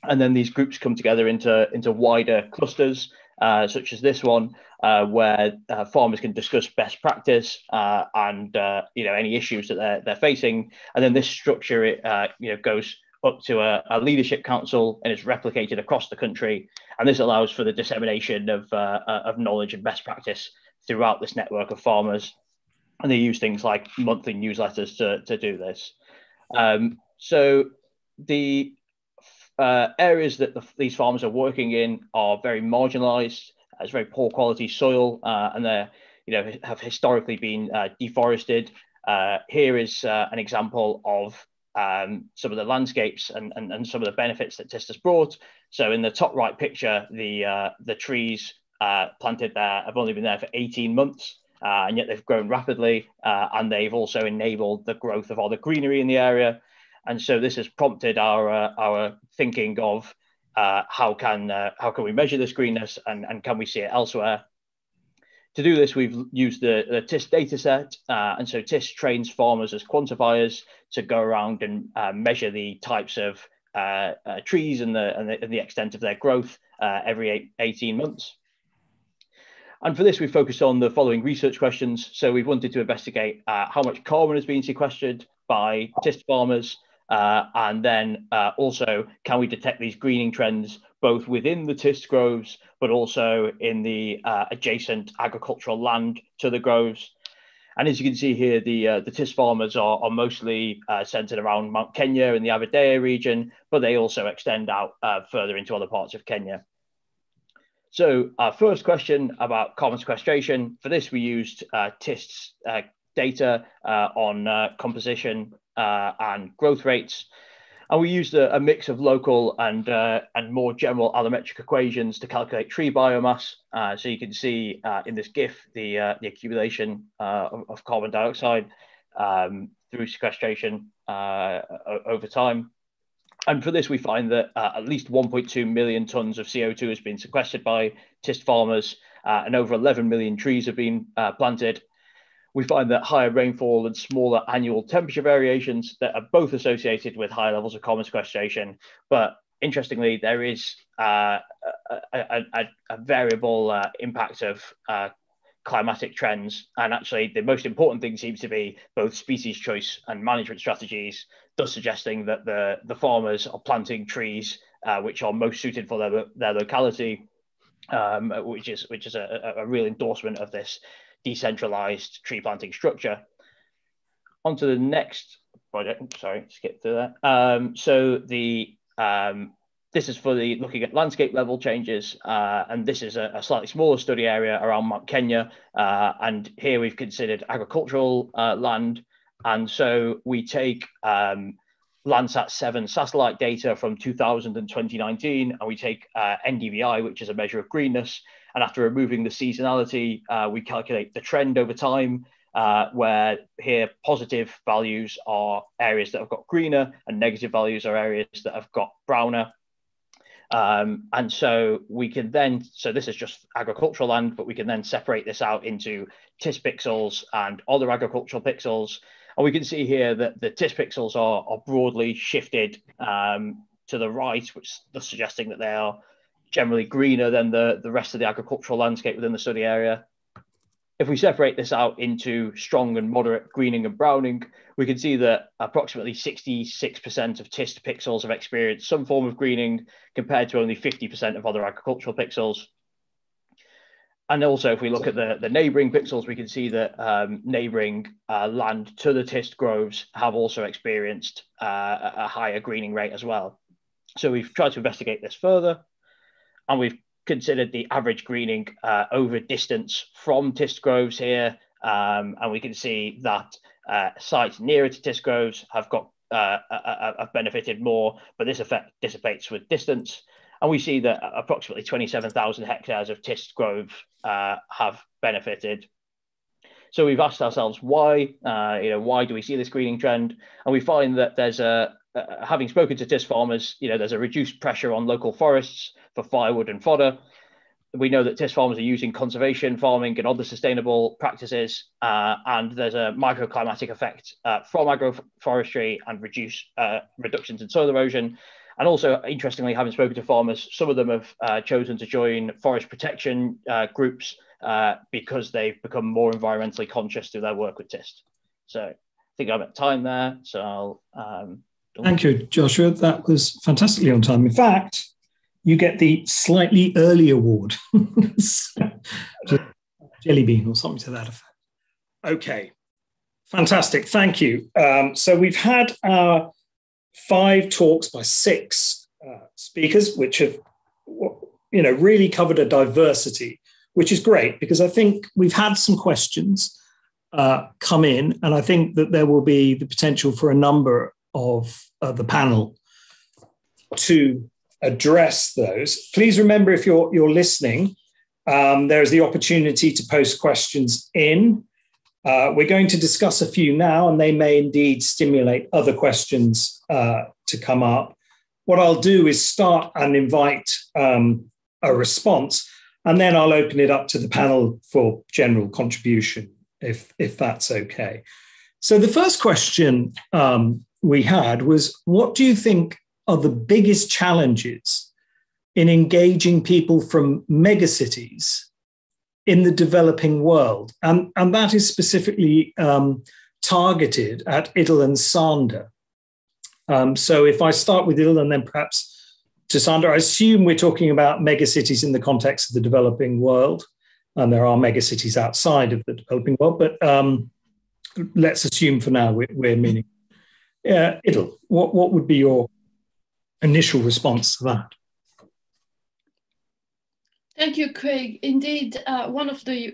S7: And then these groups come together into wider clusters, such as this one, where farmers can discuss best practice and any issues that they're facing. And then this structure goes up to a leadership council and is replicated across the country. And this allows for the dissemination of knowledge and best practice throughout this network of farmers. And they use things like monthly newsletters to do this. So the areas that these farmers are working in are very marginalized. It's very poor quality soil, and they have historically been deforested. Here is an example of some of the landscapes and some of the benefits that TIST has brought. So in the top right picture, the trees planted there have only been there for 18 months, and yet they've grown rapidly, and they've also enabled the growth of all the greenery in the area. And so this has prompted our thinking of how can we measure this greenness, and can we see it elsewhere? To do this, we've used the TIST data set, and so TIST trains farmers as quantifiers to go around and measure the types of trees and the extent of their growth every 18 months. And for this, we focused on the following research questions. So we've wanted to investigate how much carbon has been sequestered by TIST farmers, and then also, can we detect these greening trends both within the TIST groves, but also in the adjacent agricultural land to the groves. And as you can see here, the TIST farmers are mostly centered around Mount Kenya in the Dahdaleh region, but they also extend out further into other parts of Kenya. So our first question about carbon sequestration. For this, we used TIST's data on composition and growth rates. And we used a mix of local and more general allometric equations to calculate tree biomass. So you can see in this GIF the accumulation of carbon dioxide through sequestration over time. And for this, we find that at least 1.2 million tons of CO2 has been sequestered by TIST farmers, and over 11 million trees have been planted. We find that higher rainfall and smaller annual temperature variations that are both associated with higher levels of carbon sequestration. But interestingly, there is a variable impact of climatic trends. And actually, the most important thing seems to be both species choice and management strategies, thus suggesting that the farmers are planting trees which are most suited for their locality, which is a real endorsement of this decentralized tree planting structure. On to the next project. Sorry, skip through that. So this is for looking at landscape level changes, and this is a slightly smaller study area around Mount Kenya, and here we've considered agricultural land, and so we take Landsat 7 satellite data from 2000 and 2019, and we take NDVI, which is a measure of greenness. And after removing the seasonality, we calculate the trend over time, where here positive values are areas that have got greener and negative values are areas that have got browner. And so we can then, so this is just agricultural land, but we can then separate this out into TIST pixels and other agricultural pixels. And we can see here that the TIST pixels are broadly shifted to the right, which is suggesting that they are generally greener than the rest of the agricultural landscape within the study area. If we separate this out into strong and moderate greening and browning, we can see that approximately 66% of TIST pixels have experienced some form of greening, compared to only 50% of other agricultural pixels. And also, if we look at the neighbouring pixels, we can see that neighbouring land to the TIST groves have also experienced a higher greening rate as well. So we've tried to investigate this further, and we've considered the average greening over distance from TIST groves here, and we can see that sites nearer to TIST groves have benefited more, but this effect dissipates with distance. And we see that approximately 27,000 hectares of TIST groves have benefited. So we've asked ourselves why, why do we see this greening trend? And we find that there's having spoken to TIST farmers, there's a reduced pressure on local forests for firewood and fodder. We know that TIST farmers are using conservation farming and other sustainable practices, and there's a microclimatic effect from agroforestry and reductions in soil erosion. And also, interestingly, having spoken to farmers, some of them have chosen to join forest protection groups because they've become more environmentally conscious through their work with TIST. So I think I'm at time there, so I'll
S2: Thank you, Joshua. That was fantastically on time. In fact, you get the slightly early award. Jelly bean or something to that effect. Okay, fantastic. Thank you. So we've had our 5 talks by 6 speakers, which have really covered a diversity, which is great, because I think we've had some questions come in, and I think that there will be the potential for a number of the panel to address those. Please remember, if you're listening, there is the opportunity to post questions in. We're going to discuss a few now, and they may indeed stimulate other questions to come up. what I'll do is start and invite a response, and then I'll open it up to the panel for general contribution, if that's okay. So the first question we had was, what do you think are the biggest challenges in engaging people from megacities in the developing world? And that is specifically targeted at Idil and Sander. So if I start with Idil and then perhaps to Sander, I assume we're talking about megacities in the context of the developing world. And there are megacities outside of the developing world, but let's assume for now we're meaning. Idil, what would be your initial response to that?
S3: Thank you, Craig. Indeed, one of the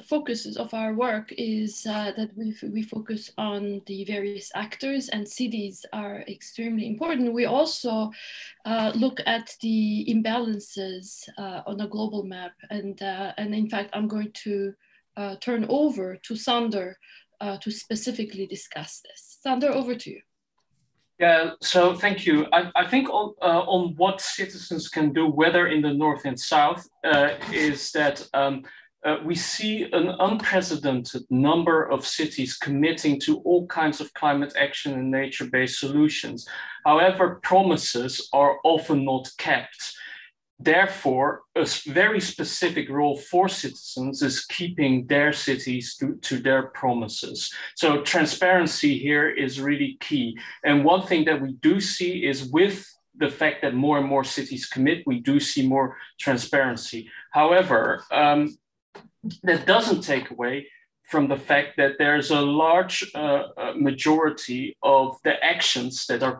S3: focuses of our work is that we focus on the various actors, and cities are extremely important. We also look at the imbalances on a global map, and in fact, I'm going to turn over to Sander to specifically discuss this. Sander, over to you.
S4: Yeah, so thank you. I think on what citizens can do, whether in the north and south, is that we see an unprecedented number of cities committing to all kinds of climate action and nature-based solutions. However, promises are often not kept. Therefore, a very specific role for citizens is keeping their cities to their promises. So transparency here is really key. And one thing that we do see is with the fact that more and more cities commit, we do see more transparency. However, that doesn't take away from the fact that there's a large majority of the actions that are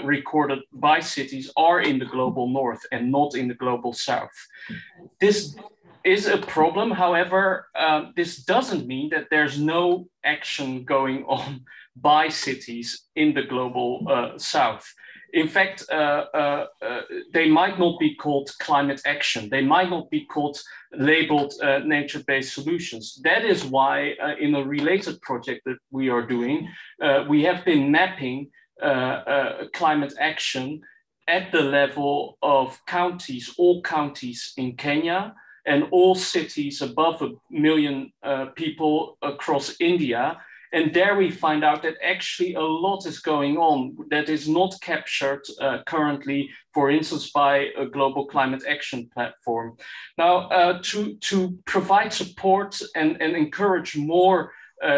S4: recorded by cities are in the global north and not in the global south. This is a problem. However, this doesn't mean that there's no action going on by cities in the global south. In fact, they might not be called climate action. They might not be labeled nature-based solutions. That is why in a related project that we are doing, we have been mapping climate action at the level of counties, all counties in Kenya, and all cities above 1 million people across India. And there we find out that actually a lot is going on that is not captured currently, for instance, by a global climate action platform. Now, to provide support and encourage more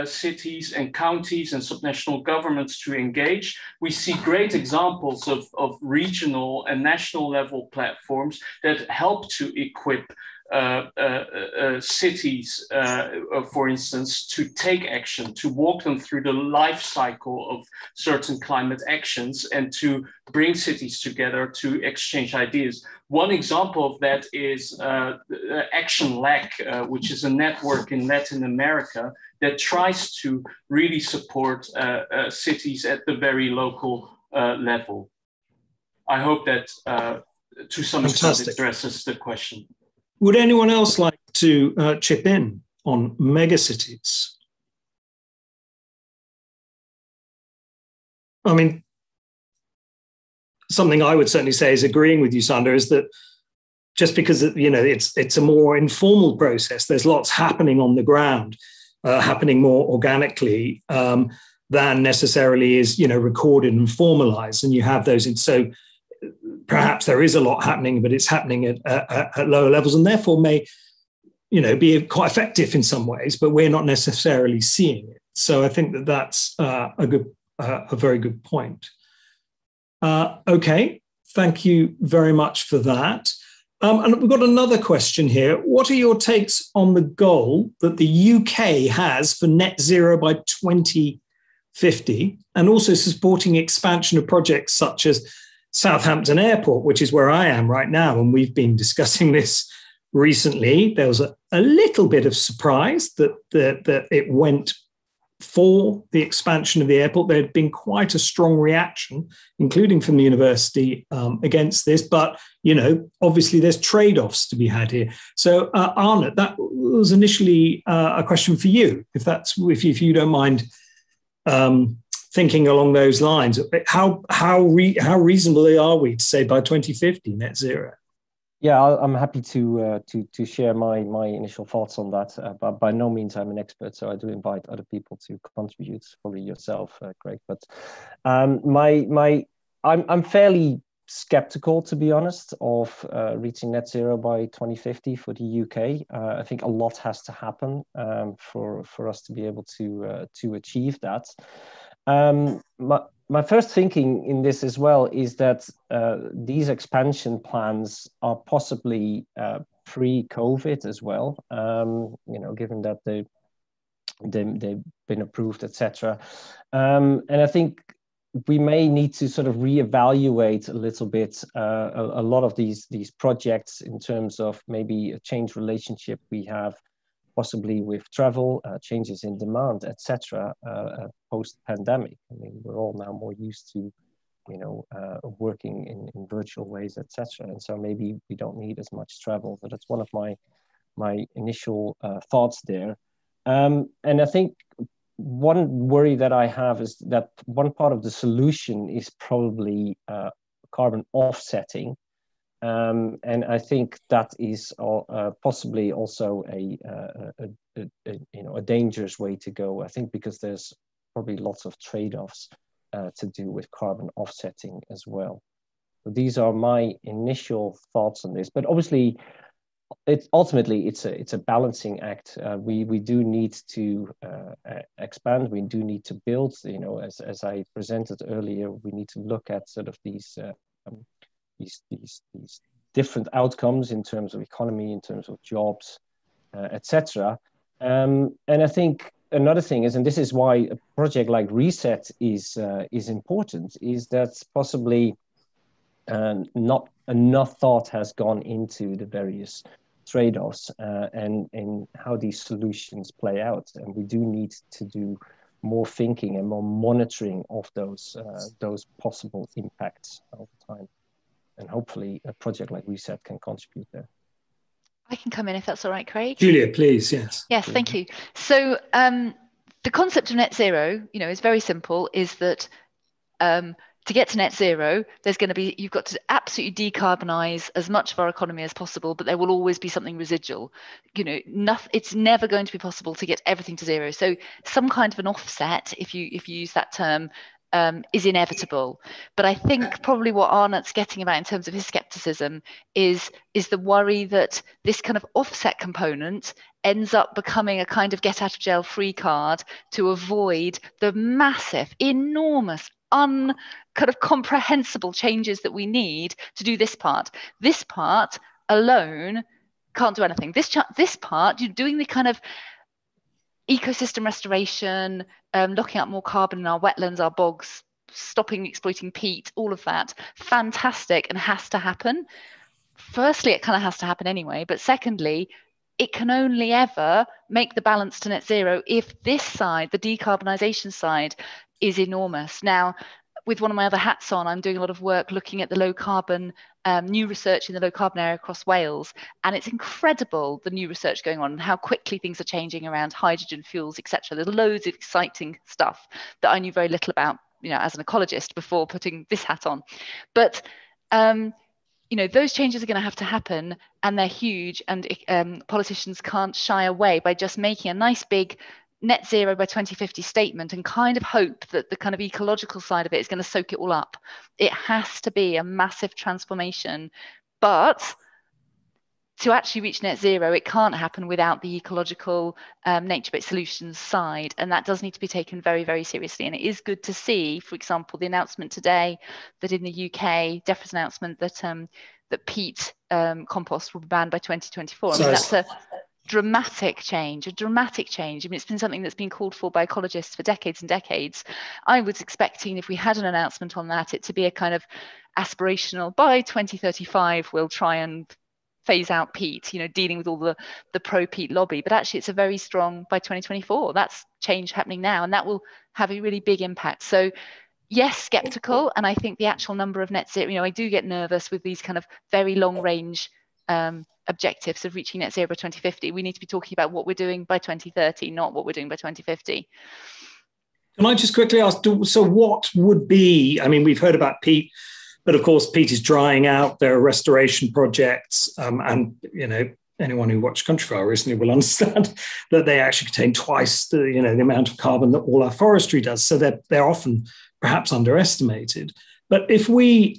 S4: cities and counties and subnational governments to engage, we see great examples of regional and national level platforms that help to equip cities, for instance, to take action, to walk them through the life cycle of certain climate actions and to bring cities together to exchange ideas. One example of that is Action LAC, which is a network in Latin America that tries to really support cities at the very local level. I hope that to some extent addresses the question.
S2: Would anyone else like to chip in on megacities? I mean, something I would certainly say is agreeing with you, Sander, is that just because it's a more informal process, there's lots happening on the ground, happening more organically than necessarily is recorded and formalized, and you have those. And so perhaps there is a lot happening, but it's happening at lower levels, and therefore may, be quite effective in some ways, but we're not necessarily seeing it. So I think that that's a very good point. Okay, thank you very much for that. And we've got another question here. What are your takes on the goal that the UK has for net zero by 2050, and also supporting expansion of projects such as Southampton Airport, which is where I am right now, and we've been discussing this recently. There was a little bit of surprise that it went for the expansion of the airport. There had been quite a strong reaction, including from the university, against this. But, obviously there's trade-offs to be had here. So, Arne, that was initially a question for you, if you don't mind thinking along those lines. How reasonable are we to say by 2050 net zero?
S5: Yeah, I'm happy to share my initial thoughts on that. But by no means I'm an expert, so I do invite other people to contribute. Probably yourself, Craig. But I'm fairly skeptical, to be honest, of reaching net zero by 2050 for the UK. I think a lot has to happen for us to be able to achieve that. My first thinking in this as well is that these expansion plans are possibly pre-COVID as well. Given that they've been approved, etc. And I think we may need to sort of reevaluate a little bit a lot of these projects in terms of maybe a changed relationship we have possibly with travel, changes in demand, etc. Post-pandemic. I mean, we're all now more used to, working in virtual ways, etc. And so maybe we don't need as much travel. But that's one of my initial thoughts there. And I think one worry that I have is that one part of the solution is probably carbon offsetting. And I think that is possibly also a dangerous way to go. I think because there's probably lots of trade-offs to do with carbon offsetting as well. So these are my initial thoughts on this. But obviously, ultimately it's a balancing act. We do need to expand. We do need to build. As I presented earlier, we need to look at sort of these different outcomes in terms of economy, in terms of jobs, etc. And I think another thing is, and this is why a project like Reset is important, is that possibly not enough thought has gone into the various trade-offs and how these solutions play out. And we do need to do more thinking and more monitoring of those possible impacts over time. And hopefully a project like Reset can contribute there.
S1: I can come in if that's all right, Craig.
S2: Julia, please, yes.
S1: Yes, thank you. So the concept of net zero, is very simple, is that to get to net zero, you've got to absolutely decarbonize as much of our economy as possible, but there will always be something residual. It's never going to be possible to get everything to zero. So some kind of an offset, if you use that term, is inevitable. But I think probably what Arnott's getting about in terms of his skepticism is the worry that this kind of offset component ends up becoming a kind of get out of jail free card to avoid the massive, enormous, kind of comprehensible changes that we need to do this part. This part alone can't do anything. This part, you're doing the kind of ecosystem restoration, locking up more carbon in our wetlands, our bogs, stopping exploiting peat, all of that, fantastic and has to happen. Firstly, it kind of has to happen anyway, but secondly, it can only ever make the balance to net zero if this side, the decarbonisation side, is enormous. Now, with one of my other hats on, I'm doing a lot of work looking at the low carbon, new research in the low carbon area across Wales. And it's incredible, the new research going on and how quickly things are changing around hydrogen fuels, etc. There's loads of exciting stuff that I knew very little about, as an ecologist before putting this hat on. But, those changes are going to have to happen and they're huge, and politicians can't shy away by just making a nice big net zero by 2050 statement and kind of hope that the kind of ecological side of it is going to soak it all up. It has to be a massive transformation, but to actually reach net zero, it can't happen without the ecological nature-based solutions side, and that does need to be taken very, very seriously. And it is good to see, for example, the announcement today that in the UK, DEFRA's announcement that peat compost will be banned by 2024. I mean, that's a dramatic change. I mean, it's been something that's been called for by ecologists for decades and decades. I was expecting, if we had an announcement on that, it to be a kind of aspirational, by 2035, we'll try and phase out peat, dealing with all the pro-peat lobby. But actually, it's a very strong, by 2024, that's change happening now, and that will have a really big impact. So yes, skeptical, and I think the actual number of net zero, I do get nervous with these kind of very long range objectives of reaching net zero by 2050. We need to be talking about what we're doing by 2030, not what we're doing by 2050.
S2: Can I just quickly ask, so what would be, I mean, we've heard about peat, but of course, peat is drying out. There are restoration projects, and, you know, anyone who watched Countryfile recently will understand that they actually contain twice the, you know, the amount of carbon that all our forestry does. So they're often perhaps underestimated. But if we,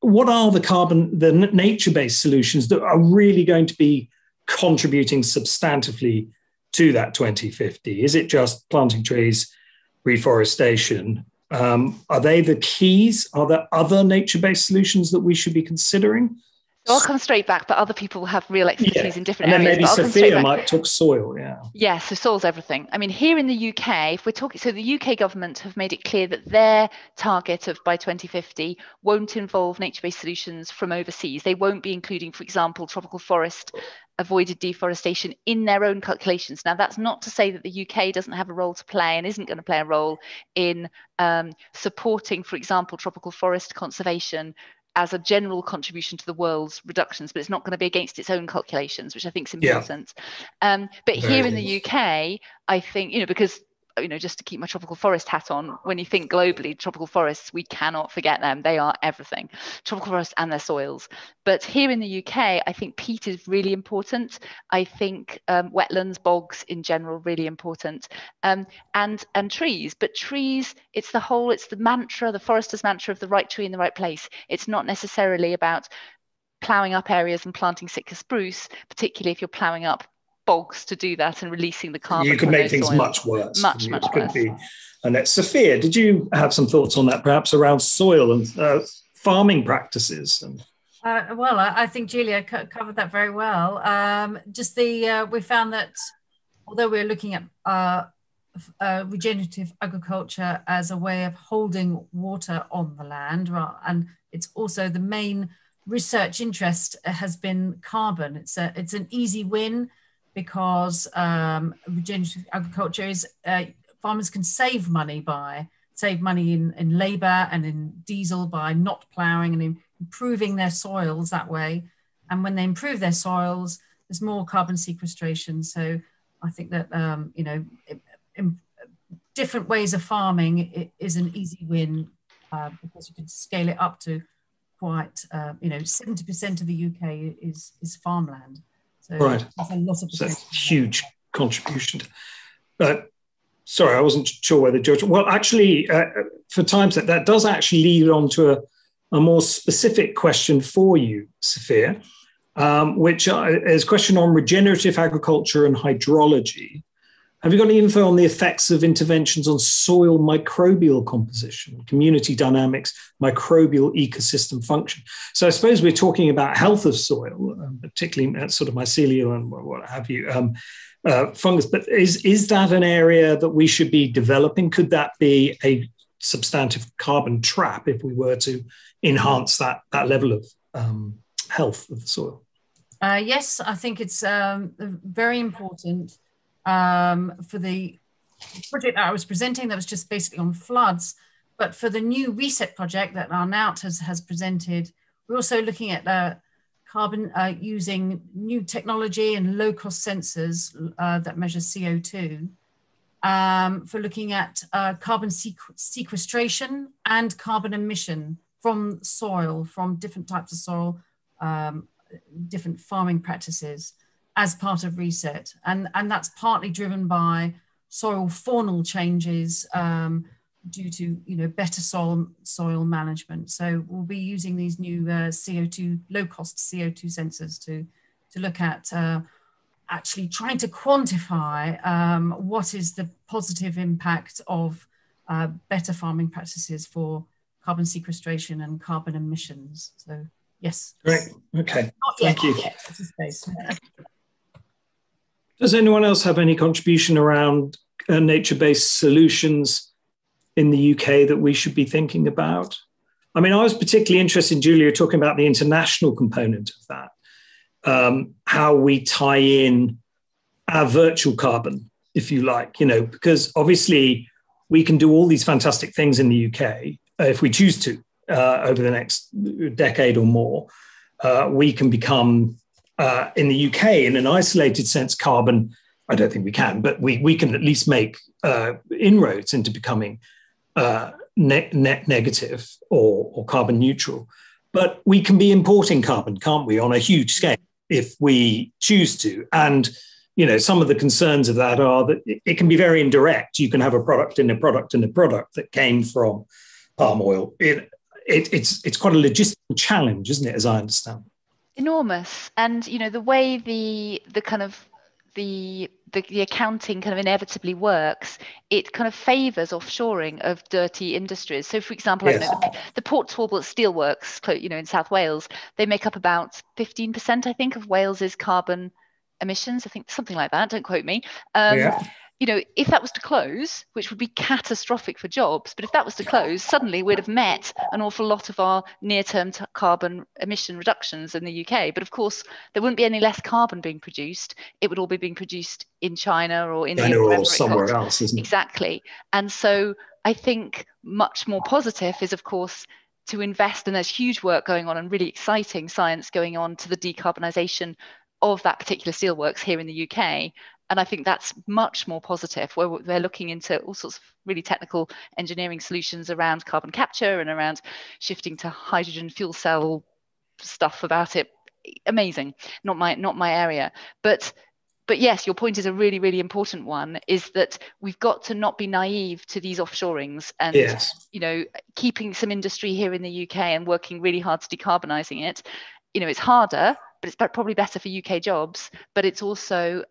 S2: what are the nature-based solutions that are really going to be contributing substantively to that 2050? Is it just planting trees, reforestation? Are they the keys? Are there other nature-based solutions that we should be considering?
S1: So I'll come straight back, but other people have real expertise in different
S2: areas. And then
S1: areas.
S2: maybe Sophia might talk soil,
S1: Yeah, so soil's everything. I mean, here in the UK, if we're talking, so the UK government have made it clear that their target of by 2050 won't involve nature-based solutions from overseas. They won't be including, for example, tropical forest, avoided deforestation in their own calculations. Now, that's not to say that the UK doesn't have a role to play and isn't going to play a role in supporting, for example, tropical forest conservation as a general contribution to the world's reductions, but it's not going to be against its own calculations, which I think is important. But here in the UK, I think, you know, because, you know, just to keep my tropical forest hat on, when you think globally, tropical forests, we cannot forget them. They are everything, tropical forests and their soils. But here in the UK, I think peat is really important. I think wetlands, bogs in general, really important. And trees, but trees, it's the mantra, the forester's mantra of the right tree in the right place. It's not necessarily about ploughing up areas and planting Sitka spruce, particularly if you're ploughing up bogs to do that and releasing the carbon.
S2: You could make things
S1: soils.
S2: much worse.
S1: Much worse.
S2: And Sophia, did you have some thoughts on that, perhaps around soil and farming practices?
S6: Well, I think Julia covered that very well. We found that although we're looking at regenerative agriculture as a way of holding water on the land, and it's also the main research interest has been carbon. It's an easy win, because regenerative agriculture is farmers can save money in labour and in diesel by not ploughing and improving their soils that way. And when they improve their soils, there's more carbon sequestration. So I think that different ways of farming is an easy win, because you can scale it up to quite 70% of the UK is farmland. So
S2: right.
S6: A lot of
S2: so huge contribution. Sorry, I wasn't sure whether George. Well, actually, for time's sake, that does actually lead on to a more specific question for you, Sophia, which is a question on regenerative agriculture and hydrology. Have you got any info on the effects of interventions on soil microbial composition, community dynamics, microbial ecosystem function? So I suppose we're talking about health of soil, particularly sort of mycelial and what have you, fungus. But is that an area that we should be developing? Could that be a substantive carbon trap if we were to enhance that level of health of the soil?
S6: Yes, I think it's very important. For the project that I was presenting, that was just basically on floods, but for the new reset project that our NOUT has presented, we're also looking at carbon using new technology and low-cost sensors that measure CO2 for looking at carbon sequestration and carbon emission from soil, from different types of soil, different farming practices, as part of reset, and that's partly driven by soil faunal changes due to better soil management. So we'll be using these new low-cost CO2 sensors to look at actually trying to quantify what is the positive impact of better farming practices for carbon sequestration and carbon emissions. So yes.
S2: Great. Okay. Thank you.
S6: Yeah,
S2: Does anyone else have any contribution around nature-based solutions in the UK that we should be thinking about? I mean, I was particularly interested in, Julia, talking about the international component of that, how we tie in our virtual carbon, if you like, because obviously we can do all these fantastic things in the UK if we choose to over the next decade or more. We can become in the UK, in an isolated sense, carbon I don't think we can, but we can at least make inroads into becoming net negative or carbon neutral. But we can be importing carbon, can't we, on a huge scale if we choose to. And some of the concerns of that are that it can be very indirect. You can have a product in a product in a product that came from palm oil. It's quite a logistical challenge, isn't it, as I understand?
S1: Enormous. And the way the kind of the accounting kind of inevitably works, it kind of favors offshoring of dirty industries. So for example, yes. The Port Talbot Steelworks, in South Wales, they make up about 15%, I think, of Wales's carbon emissions. I think something like that. Don't quote me. If that was to close, which would be catastrophic for jobs, but if that was to close, suddenly we'd have met an awful lot of our near-term carbon emission reductions in the UK. But of course, there wouldn't be any less carbon being produced. It would all be being produced in China or India
S2: or somewhere else, isn't it?
S1: Exactly. And so I think much more positive is, of course, to invest, and there's huge work going on and really exciting science going on to the decarbonisation of that particular steelworks here in the UK. And I think that's much more positive, where they're looking into all sorts of really technical engineering solutions around carbon capture and around shifting to hydrogen fuel cell stuff about it. Amazing. Not my area. But yes, your point is a really, really important one, is that we've got to not be naive to these offshorings and,
S2: yes.
S1: Keeping some industry here in the UK and working really hard to decarbonising it. It's harder, but it's probably better for UK jobs, but it's also,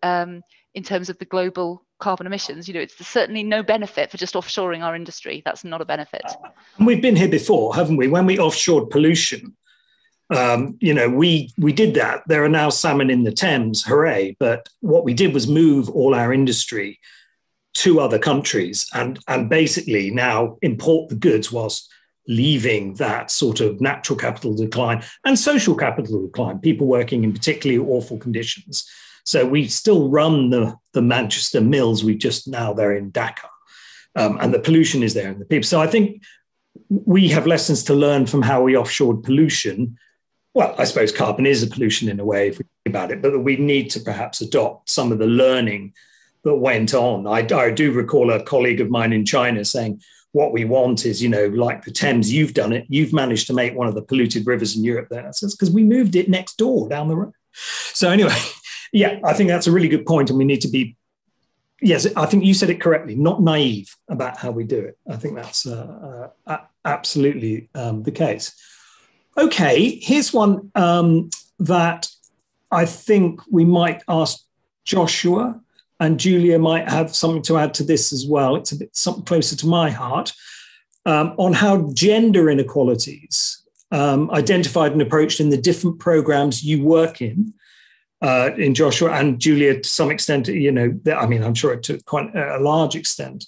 S1: in terms of the global carbon emissions, it's certainly no benefit for just offshoring our industry. That's not a benefit.
S2: And we've been here before, haven't we? When we offshored pollution, we did that. There are now salmon in the Thames, hooray. But what we did was move all our industry to other countries and basically now import the goods whilst leaving that sort of natural capital decline and social capital decline, people working in particularly awful conditions. So we still run the Manchester mills. They're in Dhaka, and the pollution is there and the people. So I think we have lessons to learn from how we offshored pollution. Well, I suppose carbon is a pollution in a way if we think about it, but we need to perhaps adopt some of the learning that went on. I do recall a colleague of mine in China saying, what we want is, like the Thames, you've done it. You've managed to make one of the polluted rivers in Europe there. That's because we moved it next door down the road. So anyway, yeah, I think that's a really good point. And we need to be, yes, I think you said it correctly, not naive about how we do it. I think that's absolutely the case. Okay, here's one that I think we might ask Joshua, and Julia might have something to add to this as well. It's a bit something closer to my heart, on how gender inequalities identified and approached in the different programs you work in Joshua and Julia to some extent, I'm sure to quite a large extent.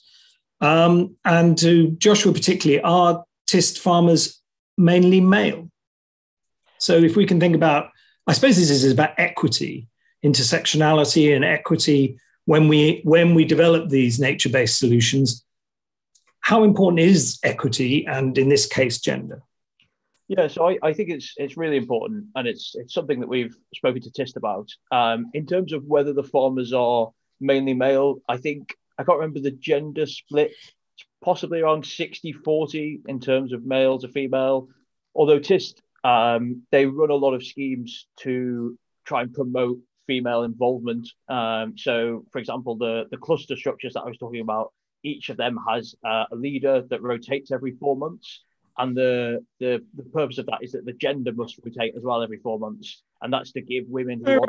S2: And to Joshua particularly, are TIST farmers mainly male? So if we can think about, I suppose this is about equity, intersectionality and equity. When we develop these nature-based solutions, how important is equity and, in this case, gender?
S7: Yeah, so I think it's really important, and it's something that we've spoken to TIST about. In terms of whether the farmers are mainly male, I think, I can't remember the gender split, it's possibly around 60-40 in terms of male to female, although TIST, they run a lot of schemes to try and promote female involvement. So, for example, the cluster structures that I was talking about, each of them has a leader that rotates every 4 months. And the purpose of that is that the gender must rotate as well every 4 months. And that's to give women who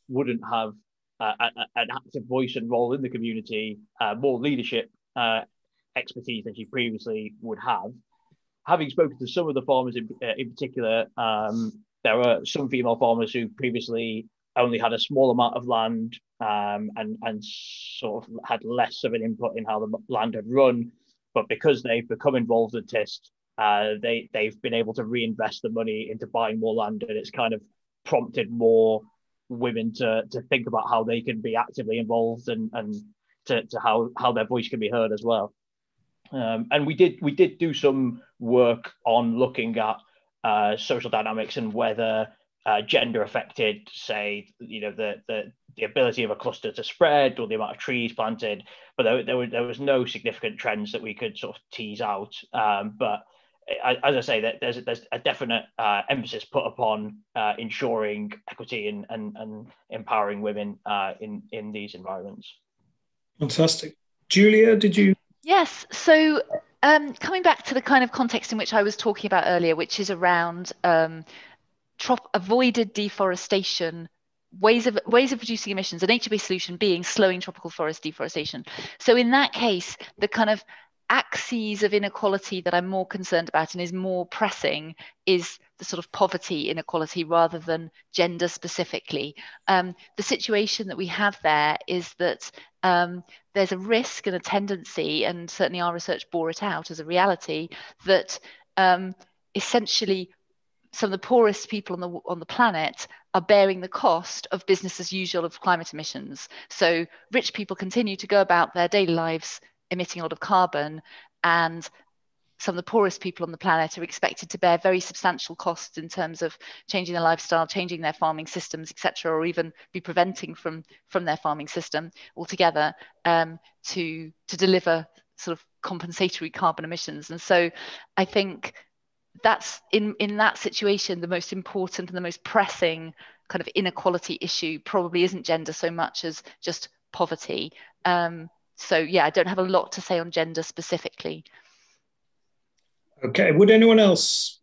S7: wouldn't have an active voice and role in the community more leadership expertise than she previously would have. Having spoken to some of the farmers in particular, there are some female farmers who previously only had a small amount of land and sort of had less of an input in how the land had run. But because they've become involved in TIST, they've been able to reinvest the money into buying more land, and it's kind of prompted more women to think about how they can be actively involved and to how their voice can be heard as well. And we did do some work on looking at social dynamics and whether gender affected, say, the ability of a cluster to spread or the amount of trees planted, but there was no significant trends that we could sort of tease out. But as I say, that there's a definite emphasis put upon ensuring equity and empowering women in these environments.
S2: Fantastic. Julia, did you?
S1: Yes. So coming back to the kind of context in which I was talking about earlier, which is around avoided deforestation, ways of reducing emissions, a nature-based solution being slowing tropical forest deforestation. So in that case, the kind of axes of inequality that I'm more concerned about and is more pressing is the sort of poverty inequality rather than gender specifically. The situation that we have there is that there's a risk and a tendency, and certainly our research bore it out as a reality, that essentially some of the poorest people on the planet are bearing the cost of business as usual of climate emissions. So rich people continue to go about their daily lives emitting a lot of carbon, and some of the poorest people on the planet are expected to bear very substantial costs in terms of changing their lifestyle, changing their farming systems, etc., or even be preventing from their farming system altogether to deliver sort of compensatory carbon emissions. And so I think that's in that situation, the most important and the most pressing kind of inequality issue probably isn't gender so much as just poverty. So yeah, I don't have a lot to say on gender specifically.
S2: Okay, would anyone else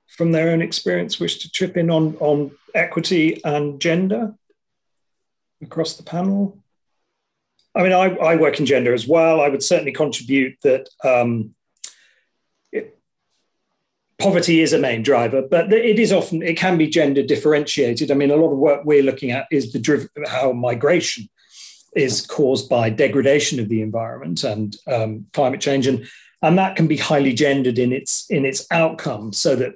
S2: from their own experience wish to chip in on equity and gender across the panel? I mean, I work in gender as well. I would certainly contribute that poverty is a main driver, but it can be gender differentiated. I mean, a lot of work we're looking at is how migration is caused by degradation of the environment and climate change, and that can be highly gendered in its outcome. So that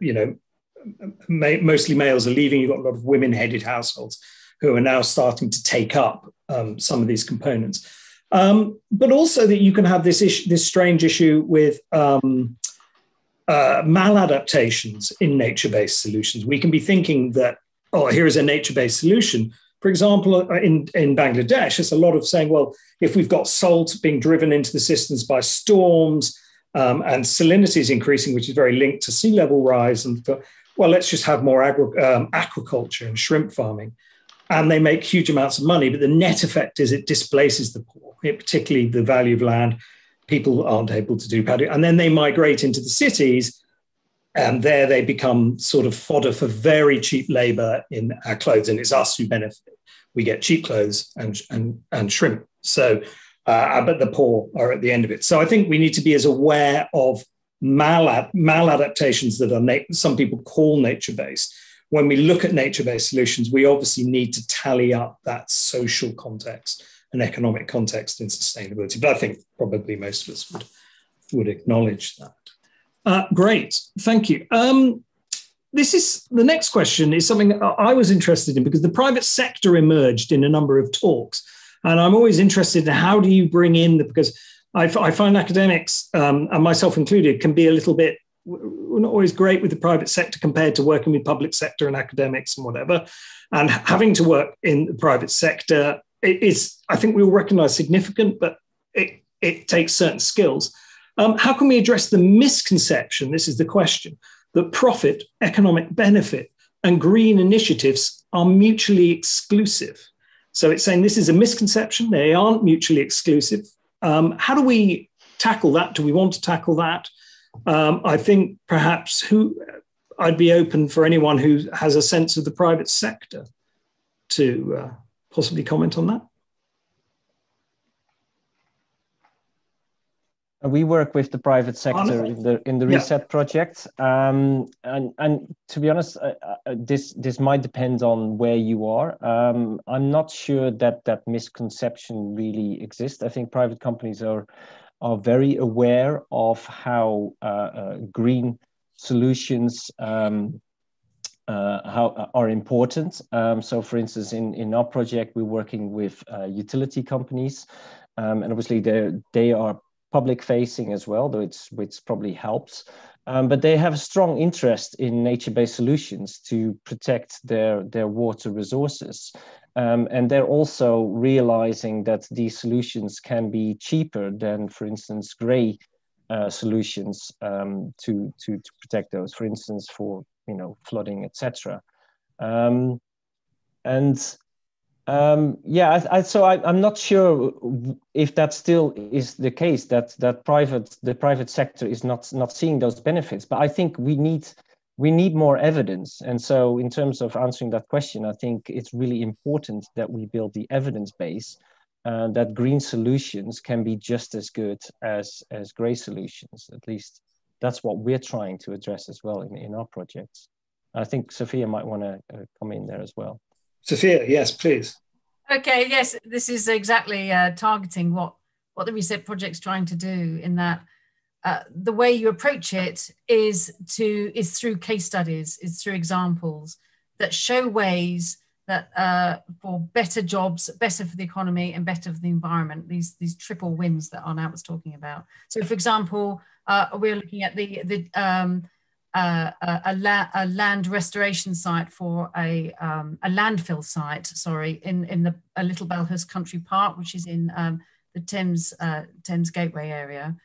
S2: mostly males are leaving. You've got a lot of women-headed households who are now starting to take up some of these components, but also that you can have this strange issue with maladaptations in nature-based solutions. We can be thinking that, here is a nature-based solution. For example, in Bangladesh, there's a lot of saying, well, if we've got salt being driven into the systems by storms and salinity is increasing, which is very linked to sea level rise, well, let's just have more aquaculture and shrimp farming. And they make huge amounts of money, but the net effect is it displaces the poor, particularly the value of land. People aren't able to do paddy, and then they migrate into the cities, and there they become sort of fodder for very cheap labor in our clothes, and it's us who benefit. We get cheap clothes and shrimp. So, but the poor are at the end of it. So I think we need to be as aware of maladaptations that are some people call nature-based. When we look at nature-based solutions, we obviously need to tally up that social context and economic context in sustainability. But I think probably most of us would acknowledge that. Great, thank you. The next question is something I was interested in because the private sector emerged in a number of talks. And I'm always interested in how do you bring in because I find academics, and myself included, can be a little bit, we're not always great with the private sector compared to working with public sector and academics and whatever. And having to work in the private sector, I think we all recognize significant, but it takes certain skills. How can we address the misconception, this is the question, that profit, economic benefit, and green initiatives are mutually exclusive? So it's saying this is a misconception, they aren't mutually exclusive. How do we tackle that? Do we want to tackle that? I think perhaps I'd be open for anyone who has a sense of the private sector to possibly comment on that.
S5: We work with the private sector in the Reset project, and to be honest, this might depend on where you are. I'm not sure that misconception really exists. I think private companies are very aware of how green solutions how are important. So, for instance, in our project, we're working with utility companies, and obviously they are public facing as well, though which probably helps. But they have a strong interest in nature-based solutions to protect their water resources. And they're also realizing that these solutions can be cheaper than, for instance, grey solutions to protect those, for instance, for flooding, etc. So I'm not sure if that still is the case, that the private sector is not seeing those benefits. But I think we need more evidence. And so in terms of answering that question, I think it's really important that we build the evidence base, that green solutions can be just as good as grey solutions. At least that's what we're trying to address as well in our projects. I think Sophia might want to come in there as well.
S2: Sophia, yes, please.
S6: Okay, yes, this is exactly targeting what the Reset Project's trying to do, in that the way you approach it is through case studies, is through examples that show ways that for better jobs, better for the economy and better for the environment, these triple wins that Arnaud was talking about. So for example, we're looking at a land restoration site for a landfill site, sorry, in a Little Balhurst Country Park, which is in the Thames Gateway area,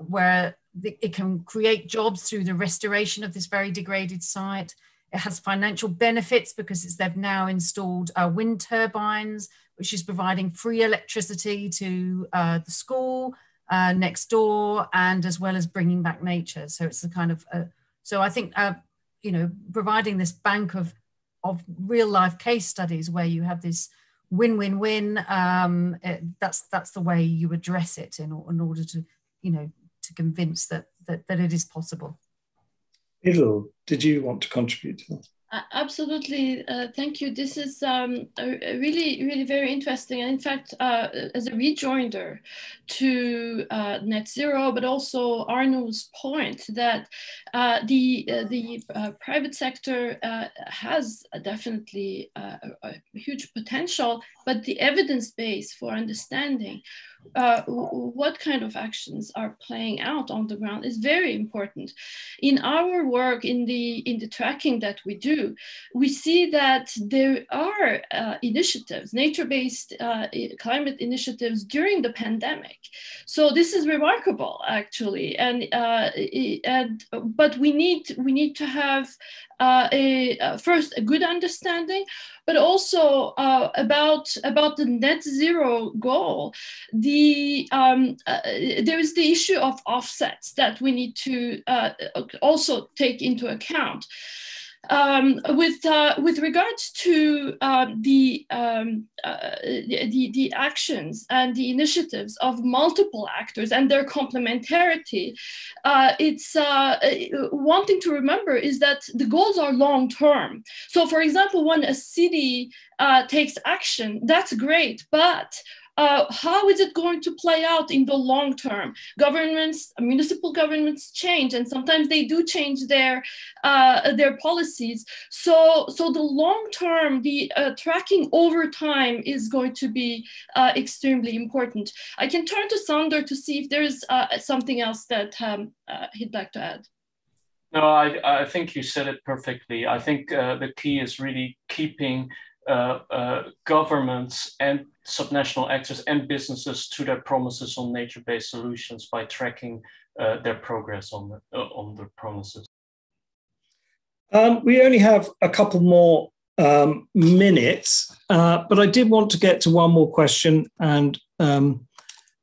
S6: where it can create jobs through the restoration of this very degraded site. It has financial benefits because they've now installed wind turbines, which is providing free electricity to the school next door, and as well as bringing back nature. So it's the kind of, so I think, providing this bank of real life case studies where you have this win-win-win, that's the way you address it in order to, to convince that it is possible.
S2: Idil, did you want to contribute to that?
S3: Absolutely, thank you. This is really, really very interesting. And in fact, as a rejoinder to net zero, but also Arnaud's point that the private sector has definitely a huge potential, but the evidence base for understanding what kind of actions are playing out on the ground is very important. In our work, in the tracking that we do, we see that there are initiatives, nature-based climate initiatives during the pandemic. So this is remarkable, actually, but we need to have first a good understanding, but also about the net zero goal. There is the issue of offsets that we need to also take into account. With regards to the actions and the initiatives of multiple actors and their complementarity, it's one thing to remember is that the goals are long-term. So for example, when a city takes action, that's great, but how is it going to play out in the long term? Municipal governments change, and sometimes they do change their policies. So the long term, the tracking over time is going to be extremely important. I can turn to Sander to see if there's something else that he'd like to add.
S4: No, I think you said it perfectly. I think the key is really keeping governments and subnational actors and businesses to their promises on nature-based solutions by tracking their progress on the promises.
S2: We only have a couple more minutes, but I did want to get to one more question, and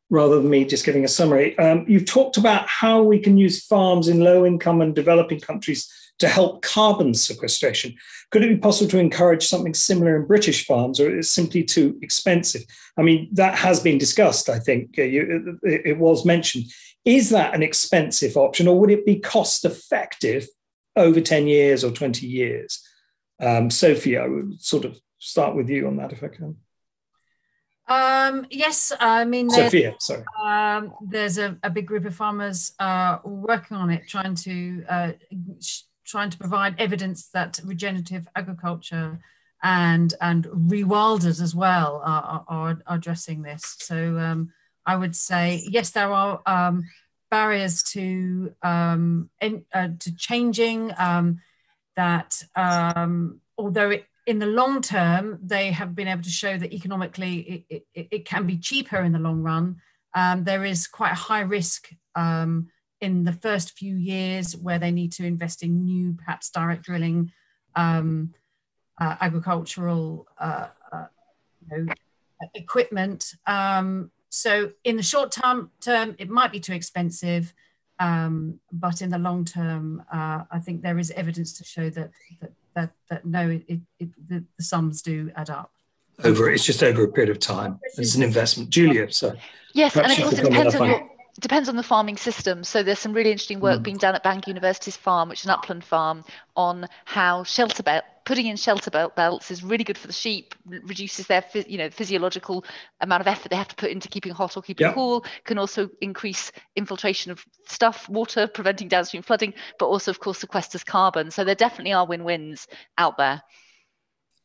S2: rather than me just giving a summary, you've talked about how we can use farms in low-income and developing countries to help carbon sequestration. Could it be possible to encourage something similar in British farms, or is it simply too expensive? I mean, that has been discussed, I think. It was mentioned. Is that an expensive option, or would it be cost effective over 10 years or 20 years? Sophia, I would sort of start with you on that if I can.
S6: Yes, I mean,
S2: Sophia, sorry.
S6: There's a big group of farmers working on it, trying to provide evidence that regenerative agriculture and rewilders as well are addressing this. So I would say, yes, there are barriers to changing. That although in the long term they have been able to show that economically it can be cheaper in the long run, there is quite a high risk in the first few years where they need to invest in new, perhaps direct drilling, agricultural equipment. So in the short term, it might be too expensive, but in the long term, I think there is evidence to show that no, the sums do add up.
S2: It's just over a period of time. It's an investment. Julia, so
S1: yes, and of course it depends on the farming system. So there's some really interesting work being done at Bangor University's farm, which is an upland farm, on how putting in shelter belts is really good for the sheep, reduces their physiological amount of effort they have to put into keeping hot or keeping cool, can also increase infiltration of water, preventing downstream flooding, but also of course sequesters carbon. So there definitely are win-wins out there.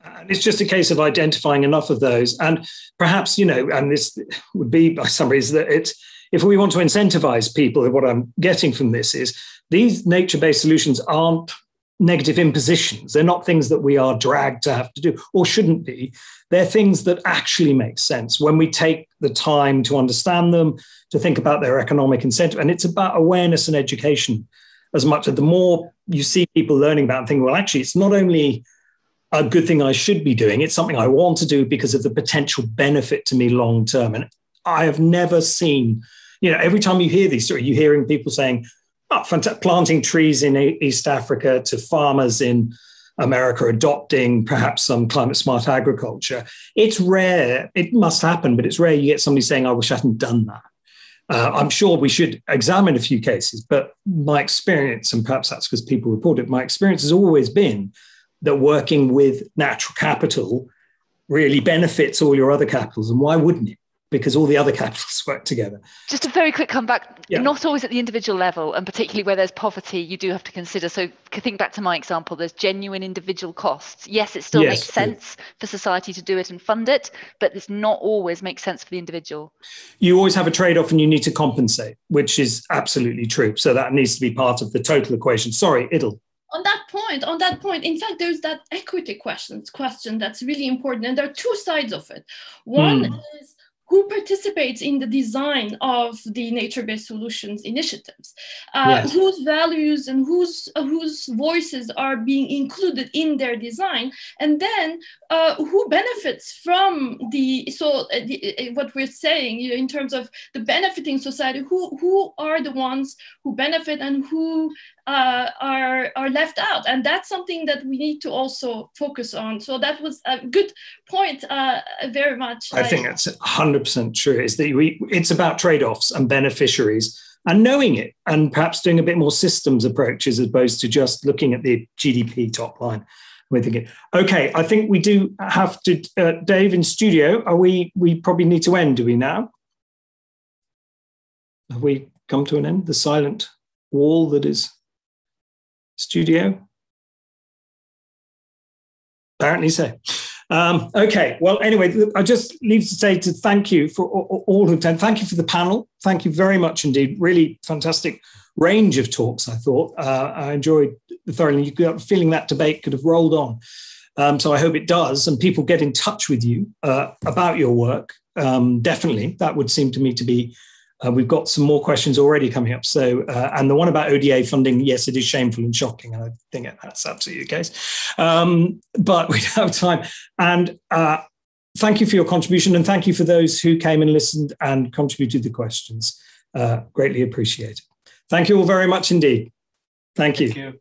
S2: And it's just a case of identifying enough of those. And perhaps, and this would be by some reason that if we want to incentivize people, what I'm getting from this is these nature-based solutions aren't negative impositions. They're not things that we are dragged to have to do or shouldn't be. They're things that actually make sense when we take the time to understand them, to think about their economic incentive. And it's about awareness and education as much as the more you see people learning about and thinking, well, actually, it's not only a good thing I should be doing, it's something I want to do because of the potential benefit to me long term. And I have never seen, every time you hear these stories, you're hearing people saying, planting trees in East Africa, to farmers in America adopting perhaps some climate smart agriculture. It's rare, it must happen, but it's rare you get somebody saying, I wish I hadn't done that. I'm sure we should examine a few cases, but my experience, and perhaps that's because people report it, my experience has always been that working with natural capital really benefits all your other capitals. And why wouldn't it? Because all the other capitals work together.
S1: Just a very quick comeback, not always at the individual level, and particularly where there's poverty, you do have to consider. So think back to my example, there's genuine individual costs. Yes, it still makes sense for society to do it and fund it, but it's not always makes sense for the individual.
S2: You always have a trade-off and you need to compensate, which is absolutely true. So that needs to be part of the total equation. Sorry, Idil.
S3: On that point, in fact, there's that equity question that's really important. And there are two sides of it. One is who participates in the design of the nature-based solutions initiatives, whose values and whose voices are being included in their design, and then who benefits from what we're saying, in terms of the benefiting society, who are the ones who benefit and who are left out. And that's something that we need to also focus on. So that was a good point, very much.
S2: I think that's 100% true. Is that it's about trade-offs and beneficiaries and knowing it, and perhaps doing a bit more systems approaches as opposed to just looking at the GDP top line. We're thinking, okay, I think we do have to, Dave in studio, we probably need to end, do we now? Have we come to an end? The silent wall that is studio? Apparently so. Okay, well, anyway, I just leave to say to thank you for all who've done. Thank you for the panel. Thank you very much indeed. Really fantastic range of talks, I thought. I enjoyed thoroughly. You got feeling that debate could have rolled on. So I hope it does, and people get in touch with you about your work. Definitely, that would seem to me to be. We've got some more questions already coming up. So, and the one about ODA funding, yes, it is shameful and shocking. And I think that's absolutely the case. But we don't have time. And thank you for your contribution. And thank you for those who came and listened and contributed the questions. Greatly appreciated. Thank you all very much indeed. Thank you.
S4: Thank you.